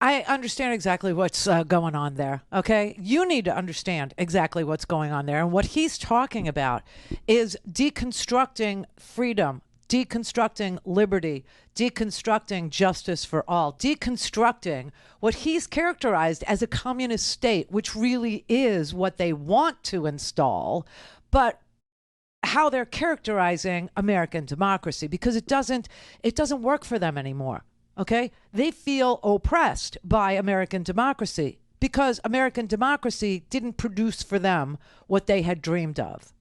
I understand exactly what's going on there, okay? You need to understand exactly what's going on there. And what he's talking about is deconstructing freedom, deconstructing liberty, deconstructing justice for all, deconstructing what he's characterized as a communist state, which really is what they want to install, but how they're characterizing American democracy, because it doesn't work for them anymore. Okay? They feel oppressed by American democracy because American democracy didn't produce for them what they had dreamed of,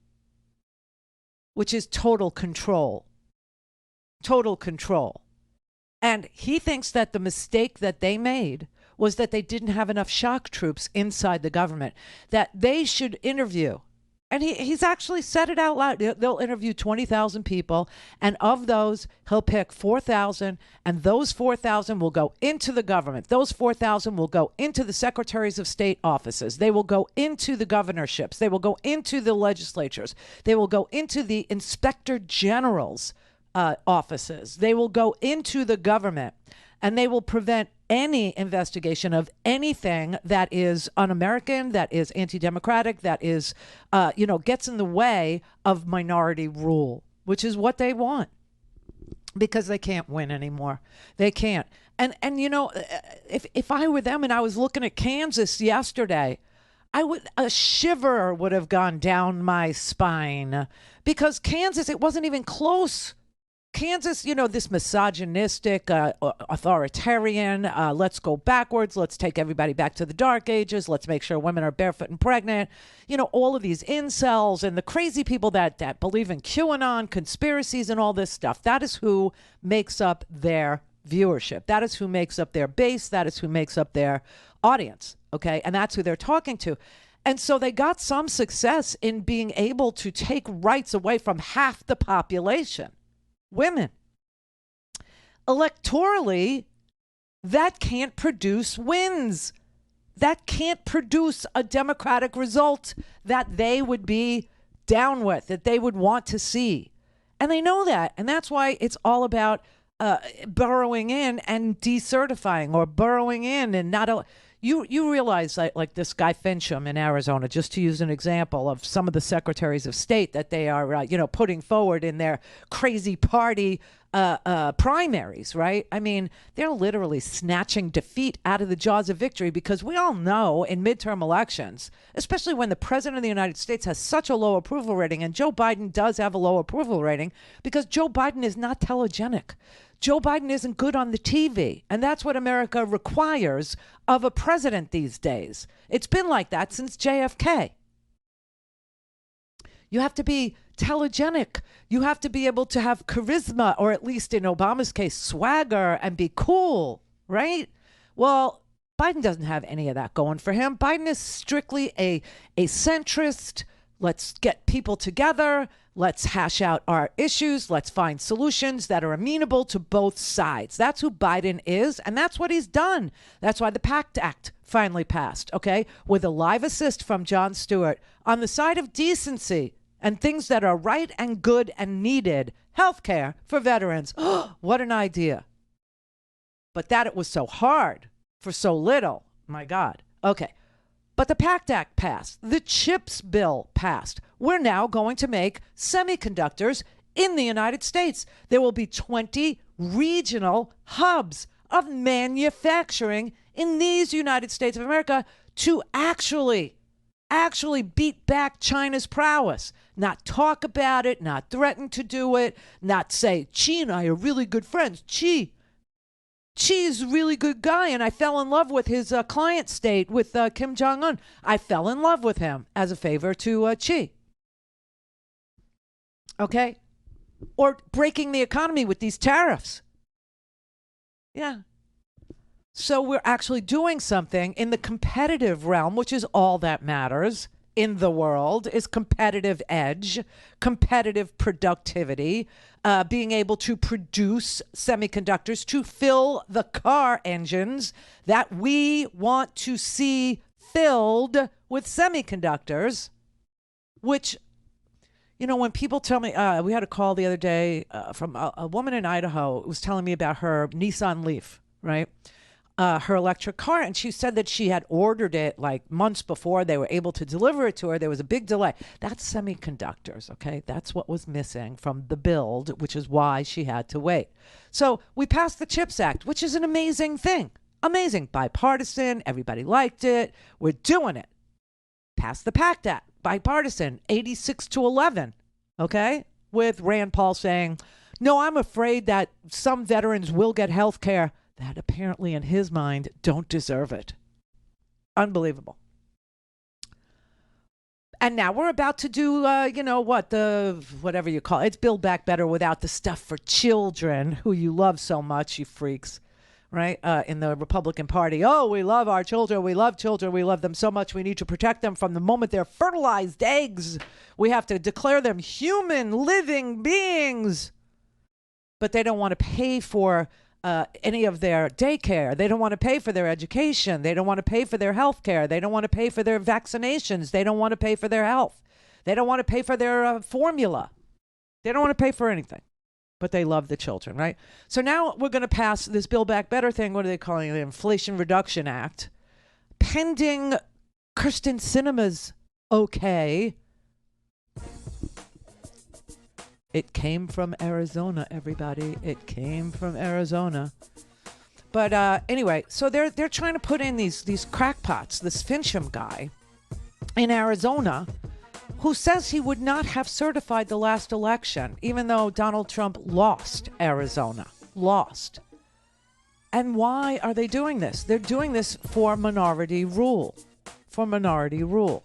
which is total control. Total control. And he thinks that the mistake that they made was that they didn't have enough shock troops inside the government, that they should interview. And he's actually said it out loud. They'll interview 20,000 people, and of those, he'll pick 4,000, and those 4,000 will go into the government. Those 4,000 will go into the secretaries of state offices. They will go into the governorships. They will go into the legislatures. They will go into the inspector general's offices. They will go into the government, and they will prevent any investigation of anything that is un-American, that is anti-democratic, that is, gets in the way of minority rule, which is what they want, because they can't win anymore. They can't. And if I were them and I was looking at Kansas yesterday, a shiver would have gone down my spine, because Kansas, it wasn't even close. Kansas, this misogynistic, authoritarian, let's go backwards, let's take everybody back to the dark ages, let's make sure women are barefoot and pregnant, all of these incels and the crazy people that believe in QAnon, conspiracies and all this stuff. That is who makes up their viewership. That is who makes up their base. That is who makes up their audience, okay? And that's who they're talking to. And so they got some success in being able to take rights away from half the population. Women. Electorally, that can't produce wins. That can't produce a democratic result that they would be down with, that they would want to see. And they know that. And that's why it's all about burrowing in and decertifying, or burrowing in and not... You realize, like this guy Fincham in Arizona, just to use an example of some of the secretaries of state that they are, putting forward in their crazy party primaries, right? I mean, they're literally snatching defeat out of the jaws of victory, because we all know in midterm elections, especially when the president of the United States has such a low approval rating, and Joe Biden does have a low approval rating because Joe Biden is not telegenic. Joe Biden isn't good on the TV, and that's what America requires of a president these days. It's been like that since JFK. You have to be telegenic. You have to be able to have charisma, or at least in Obama's case, swagger, and be cool, right? Well, Biden doesn't have any of that going for him. Biden is strictly a centrist. Let's get people together. Let's hash out our issues. Let's find solutions that are amenable to both sides. That's who Biden is, and that's what he's done. That's why the PACT Act finally passed, okay, with a live assist from Jon Stewart on the side of decency and things that are right and good and needed. Health care for veterans. What an idea. But that it was so hard for so little. My God. Okay. But the PACT Act passed. The CHIPS bill passed. We're now going to make semiconductors in the United States. There will be 20 regional hubs of manufacturing in these United States of America to actually beat back China's prowess. Not talk about it, not threaten to do it, not say, Xi and I are really good friends. Xi's a really good guy, and I fell in love with his client state with Kim Jong-un. I fell in love with him as a favor to Xi. Okay? Or breaking the economy with these tariffs. Yeah. So we're actually doing something in the competitive realm, which is all that matters in the world, is competitive edge, competitive productivity, being able to produce semiconductors to fill the car engines that we want to see filled with semiconductors, which, You know, when people tell me, we had a call the other day from a woman in Idaho who was telling me about her Nissan Leaf, right? Her electric car. And she said that she had ordered it like months before they were able to deliver it to her. There was a big delay. That's semiconductors, okay? That's what was missing from the build, which is why she had to wait. So we passed the CHIPS Act, which is an amazing thing. Amazing. Bipartisan. Everybody liked it. We're doing it. Passed the PACT Act. Bipartisan, 86-11, okay? With Rand Paul saying, no, I'm afraid that some veterans will get health care that apparently in his mind don't deserve it. Unbelievable. And now we're about to do, whatever you call it. It's Build Back Better without the stuff for children, who you love so much, you freaks. Right? In the Republican Party. Oh, we love our children. We love children. We love them so much. We need to protect them from the moment they're fertilized eggs. We have to declare them human, living beings. But they don't want to pay for any of their daycare. They don't want to pay for their education. They don't want to pay for their health care. They don't want to pay for their vaccinations. They don't want to pay for their health. They don't want to pay for their formula. They don't want to pay for anything. But they love the children, right? So now we're going to pass this Build Back Better thing. What are they calling it? The Inflation Reduction Act. Pending Kyrsten Sinema's okay. It came from Arizona, everybody. It came from Arizona. But anyway, so they're trying to put in these crackpots, this Fincham guy in Arizona, who says he would not have certified the last election, even though Donald Trump lost Arizona. Lost. And why are they doing this? They're doing this for minority rule. For minority rule.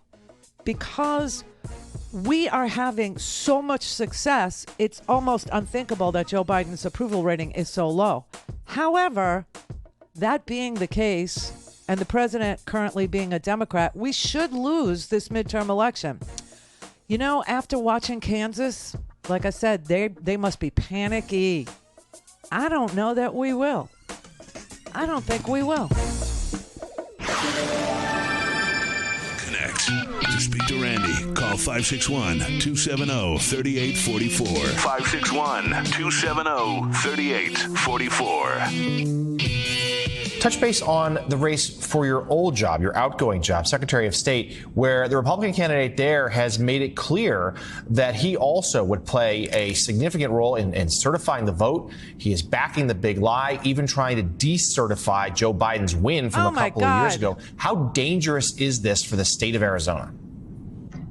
Because we are having so much success, it's almost unthinkable that Joe Biden's approval rating is so low. However, that being the case, and the president currently being a Democrat, we should lose this midterm election. You know, after watching Kansas, like I said, they must be panicky. I don't know that we will. I don't think we will. Connect. To speak to Randi, call 561-270-3844. 561-270-3844. Touch base on the race for your old job, your outgoing job, Secretary of State, where the Republican candidate there has made it clear that he also would play a significant role in certifying the vote. He is backing the big lie, even trying to decertify Joe Biden's win from a couple of years ago. How dangerous is this for the state of Arizona?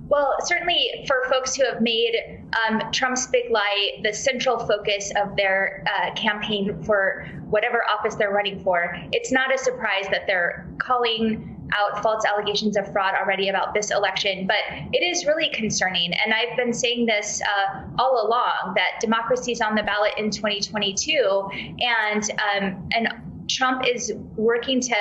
Well, certainly for folks who have made Trump's big lie the central focus of their campaign for whatever office they're running for, it's not a surprise that they're calling out false allegations of fraud already about this election. But it is really concerning. And I've been saying this all along, that democracy is on the ballot in 2022. And Trump is working to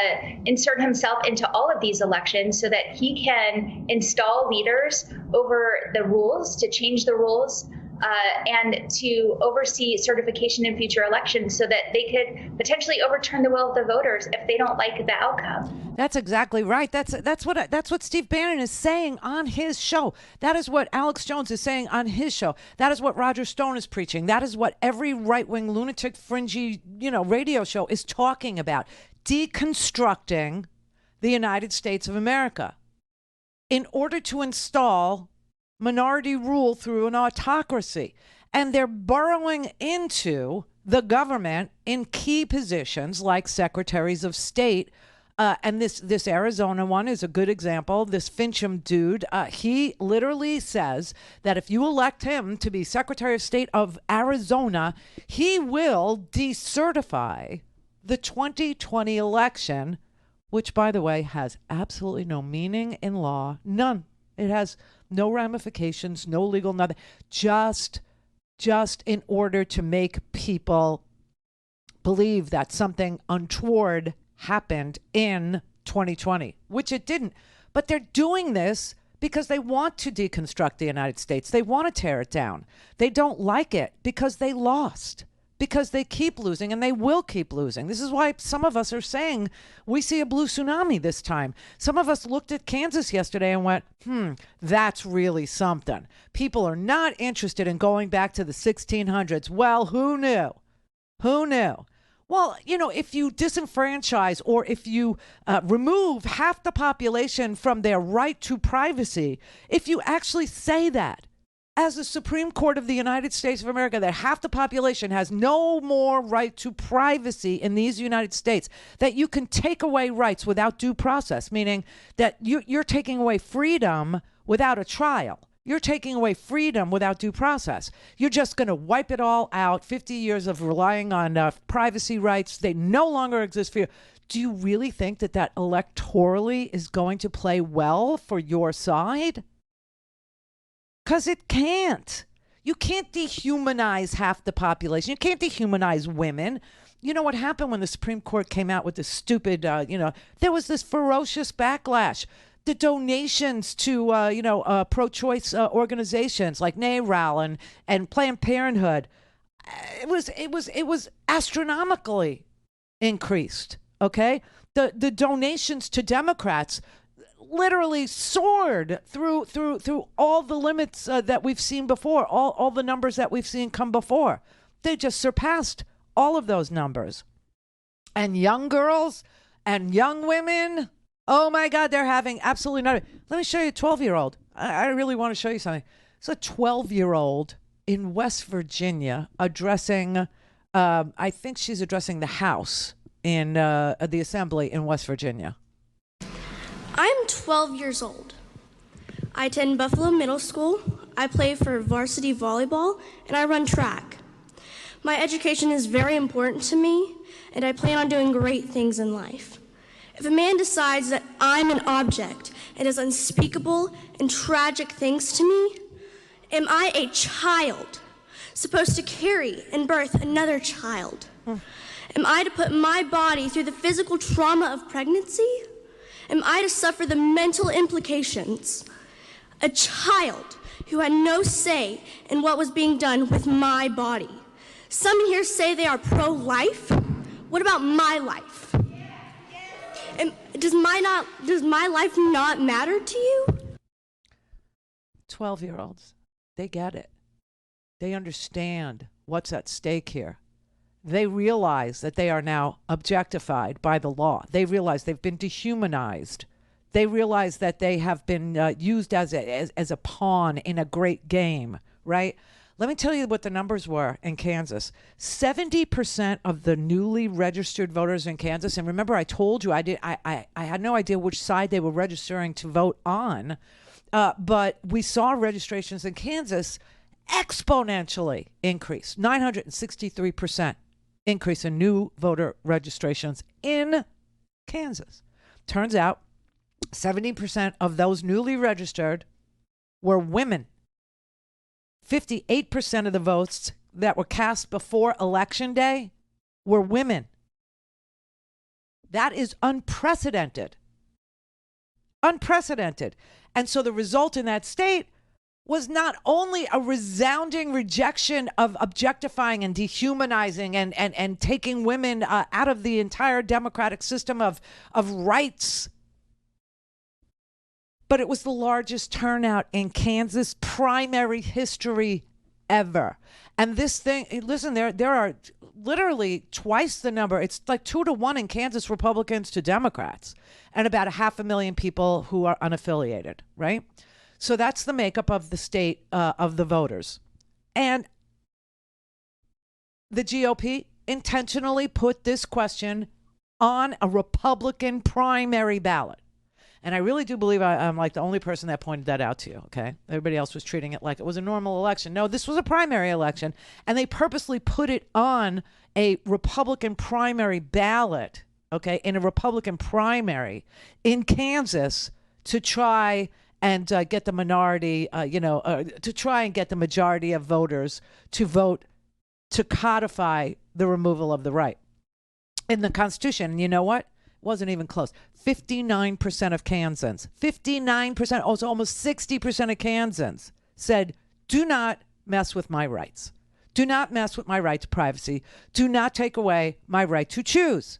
insert himself into all of these elections so that he can install leaders over the rules, to change the rules, and to oversee certification in future elections so that they could potentially overturn the will of the voters if they don't like the outcome. That's exactly right. That's what Steve Bannon is saying on his show. That is what Alex Jones is saying on his show. That is what Roger Stone is preaching. That is what every right-wing lunatic fringy, radio show is talking about. Deconstructing the United States of America in order to install minority rule through an autocracy. And they're burrowing into the government in key positions like secretaries of state. And this Arizona one is a good example. This Fincham dude, he literally says that if you elect him to be Secretary of State of Arizona, he will decertify the 2020 election, which, by the way, has absolutely no meaning in law. None. It has no ramifications, no legal, nothing. Just in order to make people believe that something untoward happened in 2020, which it didn't. But they're doing this because they want to deconstruct the United States. They want to tear it down. They don't like it because they lost. because they keep losing and they will keep losing. This is why some of us are saying we see a blue tsunami this time. Some of us looked at Kansas yesterday and went, that's really something. People are not interested in going back to the 1600s. Well, who knew? Who knew? Well, if you disenfranchise or if you remove half the population from their right to privacy, if you actually say that as the Supreme Court of the United States of America, that half the population has no more right to privacy in these United States, that you can take away rights without due process, meaning that you're taking away freedom without a trial. You're taking away freedom without due process. You're just going to wipe it all out. 50 years of relying on privacy rights. They no longer exist for you. Do you really think that electorally is going to play well for your side? Because it can't. You can't dehumanize half the population. You can't dehumanize women. You know what happened when the Supreme Court came out with this stupid, there was this ferocious backlash. The donations to, pro-choice organizations like NARAL and Planned Parenthood, it was astronomically increased. Okay, the donations to Democrats literally soared through all the limits that we've seen before, all the numbers that we've seen come before. They just surpassed all of those numbers. And young girls and young women. Oh my God, they're having absolutely nothing. Let me show you a 12-year-old. I really want to show you something. It's a 12-year-old in West Virginia addressing, I think she's addressing the House in the Assembly in West Virginia. I'm 12 years old. I attend Buffalo Middle School. I play for varsity volleyball, and I run track. My education is very important to me, and I plan on doing great things in life. If a man decides that I'm an object and does unspeakable and tragic things to me, am I a child supposed to carry and birth another child? Am I to put my body through the physical trauma of pregnancy? Am I to suffer the mental implications? A child who had no say in what was being done with my body. Some here say they are pro-life. What about my life? And does my life not matter to you? 12-year-olds, they get it. They understand what's at stake here. They realize that they are now objectified by the law. They realize they've been dehumanized. They realize that they have been used as a pawn in a great game, right? Let me tell you what the numbers were in Kansas. 70% of the newly registered voters in Kansas, and remember I told you I had no idea which side they were registering to vote on, but we saw registrations in Kansas exponentially increase, 963% increase in new voter registrations in Kansas. Turns out 70% of those newly registered were women. 58% of the votes that were cast before Election Day were women. That is unprecedented. Unprecedented. And so the result in that state was not only a resounding rejection of objectifying and dehumanizing and taking women out of the entire democratic system of rights, but it was the largest turnout in Kansas primary history ever. And this thing, listen, there are literally twice the number. It's like 2-1 in Kansas Republicans to Democrats, and about 500,000 people who are unaffiliated, right? So that's the makeup of the state of the voters. And the GOP intentionally put this question on a Republican primary ballot. And I really do believe I'm like the only person that pointed that out to you, okay? Everybody else was treating it like it was a normal election. No, this was a primary election, and they purposely put it on a Republican primary ballot, okay, in a Republican primary in Kansas to try and get the minority, to try and get the majority of voters to vote to codify the removal of the right in the Constitution. And you know what? Wasn't even close. 59% of Kansans, 59%, also almost 60% of Kansans said, do not mess with my rights. Do not mess with my right to privacy. Do not take away my right to choose.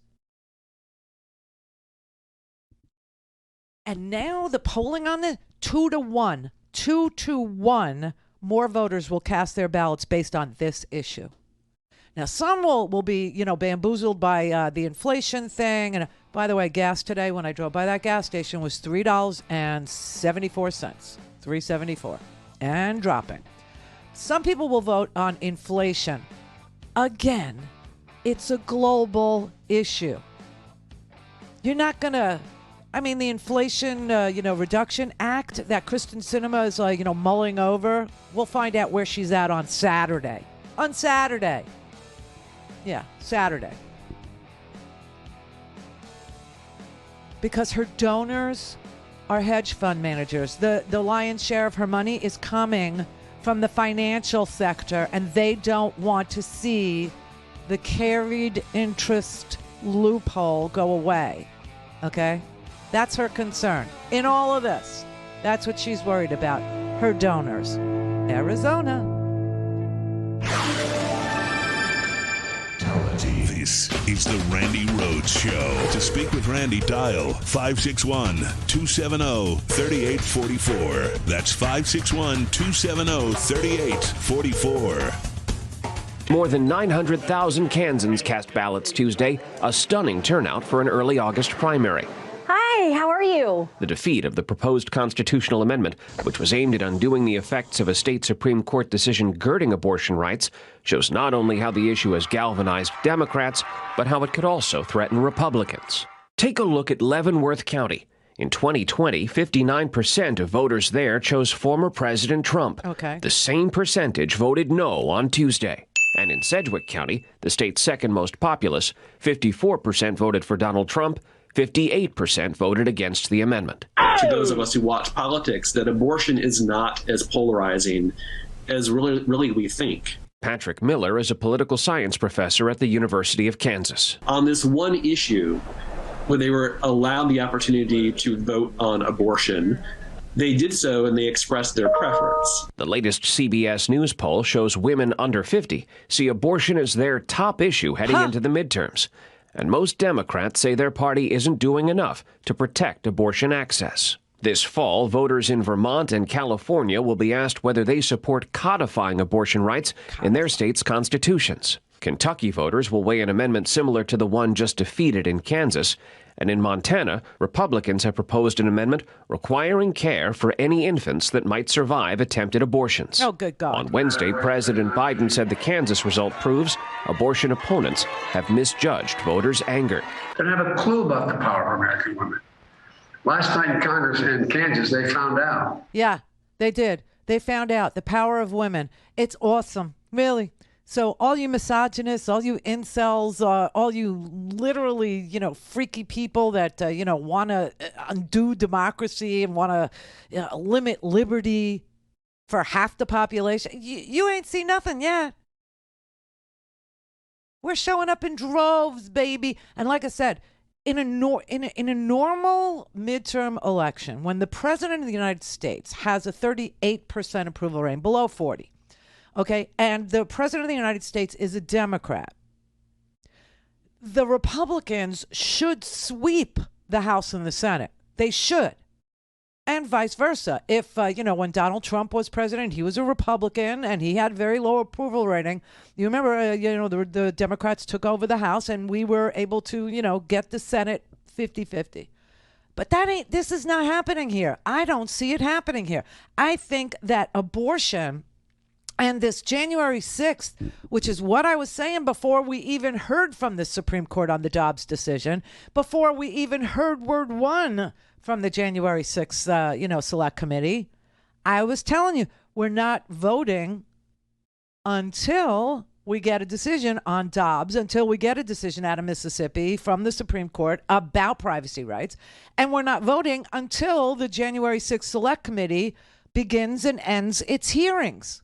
And now the polling on this, 2-1. 2-1 more voters will cast their ballots based on this issue. Now, some will be, bamboozled by the inflation thing. And by the way, gas today, when I drove by that gas station, was $3.74. $3.74. And dropping. Some people will vote on inflation. Again, it's a global issue. You're not going to... the Inflation, Reduction Act that Kristen Sinema is, mulling over, we'll find out where she's at on Saturday. On Saturday. Yeah, Saturday. Because her donors are hedge fund managers. The lion's share of her money is coming from the financial sector, and they don't want to see the carried interest loophole go away. Okay? That's her concern. In all of this, that's what she's worried about. Her donors. Arizona. This is the Randi Rhodes Show. To speak with Randi, dial 561-270-3844. That's 561-270-3844. More than 900,000 Kansans cast ballots Tuesday, a stunning turnout for an early August primary. Hi, how are you? The defeat of the proposed constitutional amendment, which was aimed at undoing the effects of a state Supreme Court decision girding abortion rights, shows not only how the issue has galvanized Democrats, but how it could also threaten Republicans. Take a look at Leavenworth County. In 2020, 59% of voters there chose former President Trump. Okay. The same percentage voted no on Tuesday. And in Sedgwick County, the state's second most populous, 54% voted for Donald Trump, 58% voted against the amendment. To those of us who watch politics, that abortion is not as polarizing as really we think. Patrick Miller is a political science professor at the University of Kansas. On this one issue, when they were allowed the opportunity to vote on abortion, they did so and they expressed their preference. The latest CBS News poll shows women under 50 see abortion as their top issue heading into the midterms. And most Democrats say their party isn't doing enough to protect abortion access. This fall, voters in Vermont and California will be asked whether they support codifying abortion rights in their state's constitutions. Kentucky voters will weigh an amendment similar to the one just defeated in Kansas. And in Montana, Republicans have proposed an amendment requiring care for any infants that might survive attempted abortions. Oh, good God. On Wednesday, President Biden said the Kansas result proves abortion opponents have misjudged voters' anger. They don't have a clue about the power of American women. Last night in Congress in Kansas, they found out. Yeah, they did. They found out the power of women. It's awesome, really. So all you misogynists, all you incels, all you literally, freaky people that, want to undo democracy and want to limit liberty for half the population, you ain't seen nothing yet. We're showing up in droves, baby. And like I said, in a normal midterm election, when the president of the United States has a 38% approval rating, below 40, okay, and the president of the United States is a Democrat, the Republicans should sweep the House and the Senate. They should. And vice versa. If, when Donald Trump was president, he was a Republican and he had very low approval rating. You remember, the Democrats took over the House and we were able to, get the Senate 50-50. But this is not happening here. I don't see it happening here. I think that abortion and this January 6th, which is what I was saying before we even heard from the Supreme Court on the Dobbs decision, before we even heard word one from the January 6th, select committee, I was telling you, we're not voting until we get a decision on Dobbs, until we get a decision out of Mississippi from the Supreme Court about privacy rights. And we're not voting until the January 6th select committee begins and ends its hearings.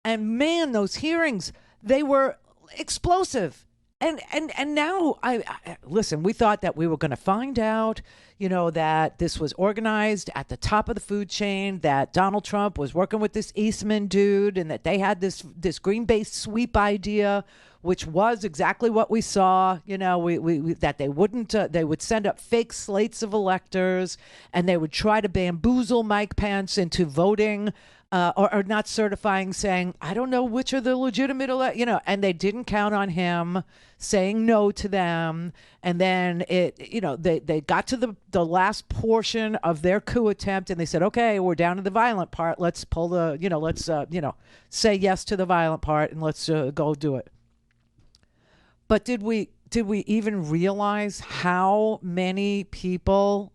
And man, those hearings, they were explosive. And now I listen, we thought that we were going to find out, that this was organized at the top of the food chain, that Donald Trump was working with this Eastman dude, and that they had this Green Bay sweep idea, which was exactly what we saw. We that they would send up fake slates of electors, and they would try to bamboozle Mike Pence into voting. Or not certifying, saying, I don't know which are the legitimate, and they didn't count on him saying no to them. And then they got to the last portion of their coup attempt, and they said, okay, we're down to the violent part. Let's pull say yes to the violent part, and let's go do it. But did we even realize how many people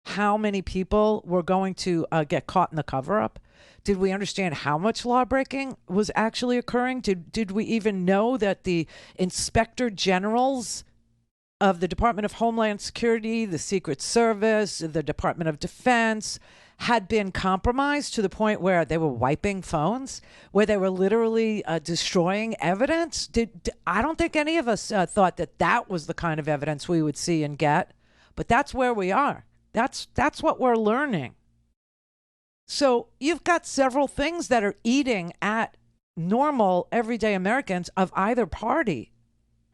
were going to get caught in the cover-up? Did we understand how much lawbreaking was actually occurring? Did we even know that the inspector generals of the Department of Homeland Security, the Secret Service, the Department of Defense had been compromised to the point where they were wiping phones, where they were literally destroying evidence? I don't think any of us thought that was the kind of evidence we would see and get, but that's where we are. That's what we're learning. So you've got several things that are eating at normal, everyday Americans of either party,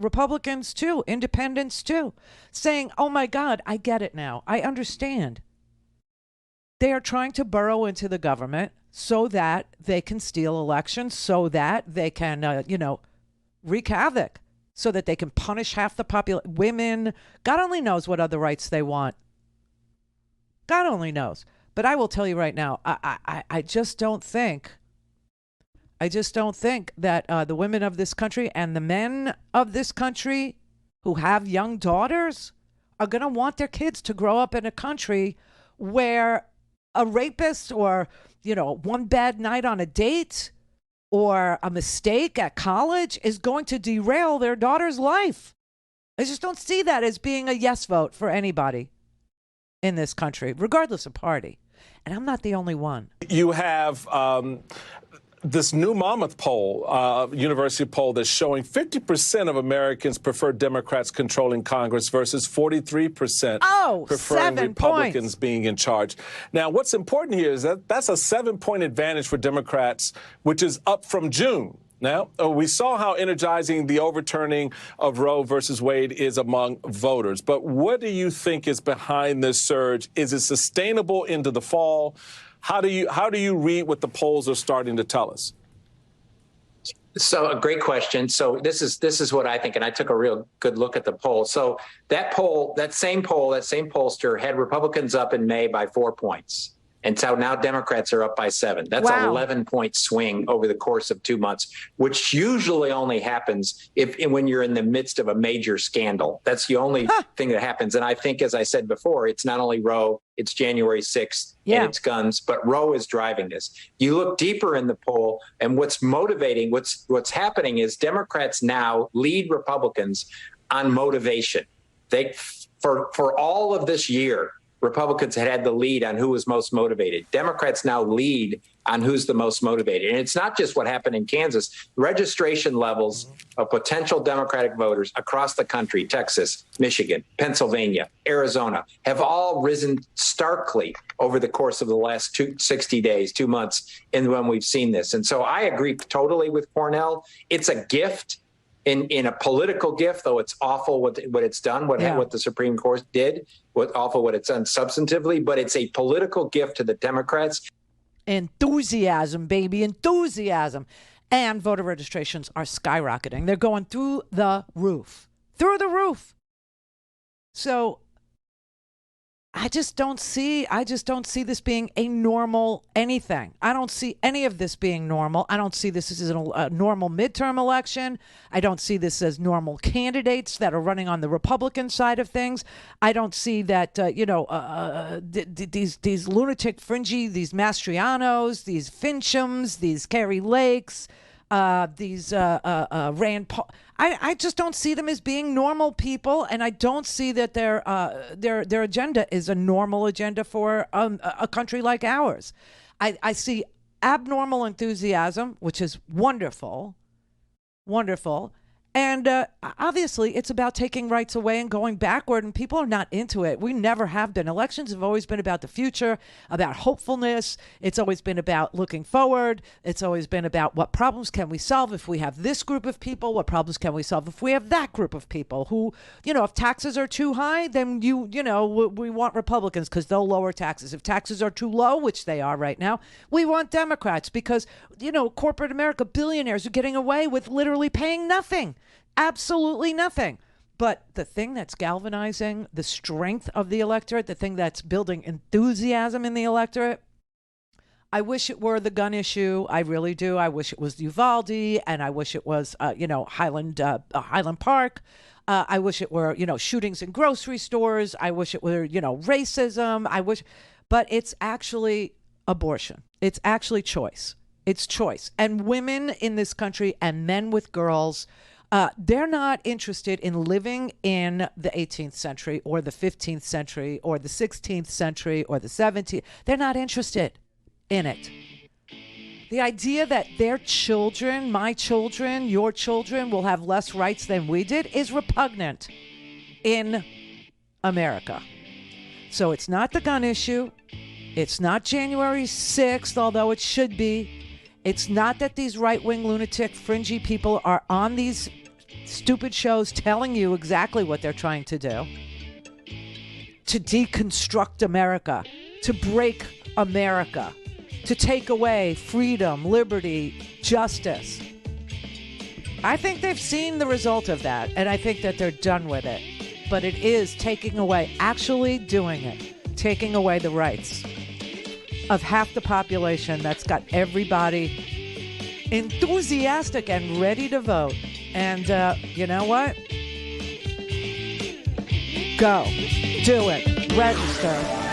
Republicans too, independents too, saying, oh my God, I get it now. I understand. They are trying to burrow into the government so that they can steal elections, so that they can, wreak havoc, so that they can punish half the population. Women, God only knows what other rights they want. God only knows. But I will tell you right now, I just don't think that the women of this country and the men of this country who have young daughters are going to want their kids to grow up in a country where a rapist or, one bad night on a date or a mistake at college is going to derail their daughter's life. I just don't see that as being a yes vote for anybody in this country, regardless of party. And I'm not the only one. You have this new Monmouth poll, university poll, that's showing 50% of Americans prefer Democrats controlling Congress versus 43% preferring Republicans being in charge. Now, what's important here is that that's a 7-point advantage for Democrats, which is up from June. Now, we saw how energizing the overturning of Roe versus Wade is among voters. But what do you think is behind this surge? Is it sustainable into the fall? How do you read what the polls are starting to tell us? So a great question. So this is what I think, and I took a real good look at the poll. So that same pollster had Republicans up in May by 4 points. And so now Democrats are up by 7. That's an 11-point swing over the course of 2 months, which usually only happens when you're in the midst of a major scandal. That's the only thing that happens. And I think, as I said before, it's not only Roe, it's January 6th and it's guns, but Roe is driving this. You look deeper in the poll, and what's motivating, what's happening is Democrats now lead Republicans on motivation. They, for all of this year, Republicans had the lead on who was most motivated. Democrats now lead on who's the most motivated. And it's not just what happened in Kansas. Registration levels of potential Democratic voters across the country, Texas, Michigan, Pennsylvania, Arizona, have all risen starkly over the course of the last 60 days, 2 months, and when we've seen this. And so I agree totally with Cornell. It's a gift. In a political gift, though it's awful what it's done, what the Supreme Court did, awful what it's done substantively, but it's a political gift to the Democrats. Enthusiasm, baby, enthusiasm. And voter registrations are skyrocketing. They're going through the roof. So I just don't see this being a normal anything. I don't see any of this being normal. I don't see this as a normal midterm election. I don't see this as normal candidates that are running on the Republican side of things. I don't see that, these lunatic fringy, these Mastrianos, these Finchams, these Carrie Lakes, these Rand Paul. I just don't see them as being normal people, and I don't see that their agenda is a normal agenda for a country like ours. I see abnormal enthusiasm, which is wonderful, And obviously, it's about taking rights away and going backward, and people are not into it. We never have been. Elections have always been about the future, about hopefulness. It's always been about looking forward. It's always been about what problems can we solve if we have this group of people, what problems can we solve if we have that group of people who, if taxes are too high, then we want Republicans because they'll lower taxes. If taxes are too low, which they are right now, we want Democrats because, corporate America, billionaires are getting away with literally paying nothing. Absolutely nothing. But the thing that's galvanizing the strength of the electorate, the thing that's building enthusiasm in the electorate, I wish it were the gun issue. I really do. I wish it was Uvalde, and I wish it was, Highland Park. I wish it were, shootings in grocery stores. I wish it were, racism. But it's actually abortion. It's actually choice. It's choice. And women in this country and men with girls, they're not interested in living in the 18th century or the 15th century or the 16th century or the 17th. They're not interested in it. The idea that their children, my children, your children will have less rights than we did is repugnant in America. So it's not the gun issue. It's not January 6th, although it should be. It's not that these right-wing lunatic fringy people are on these stupid shows telling you exactly what they're trying to do. To deconstruct America, to break America, to take away freedom, liberty, justice. I think they've seen the result of that, and I think that they're done with it. But it is taking away, actually doing it, taking away the rights of half the population that's got everybody enthusiastic and ready to vote. And you know what? Go. Do it. Register.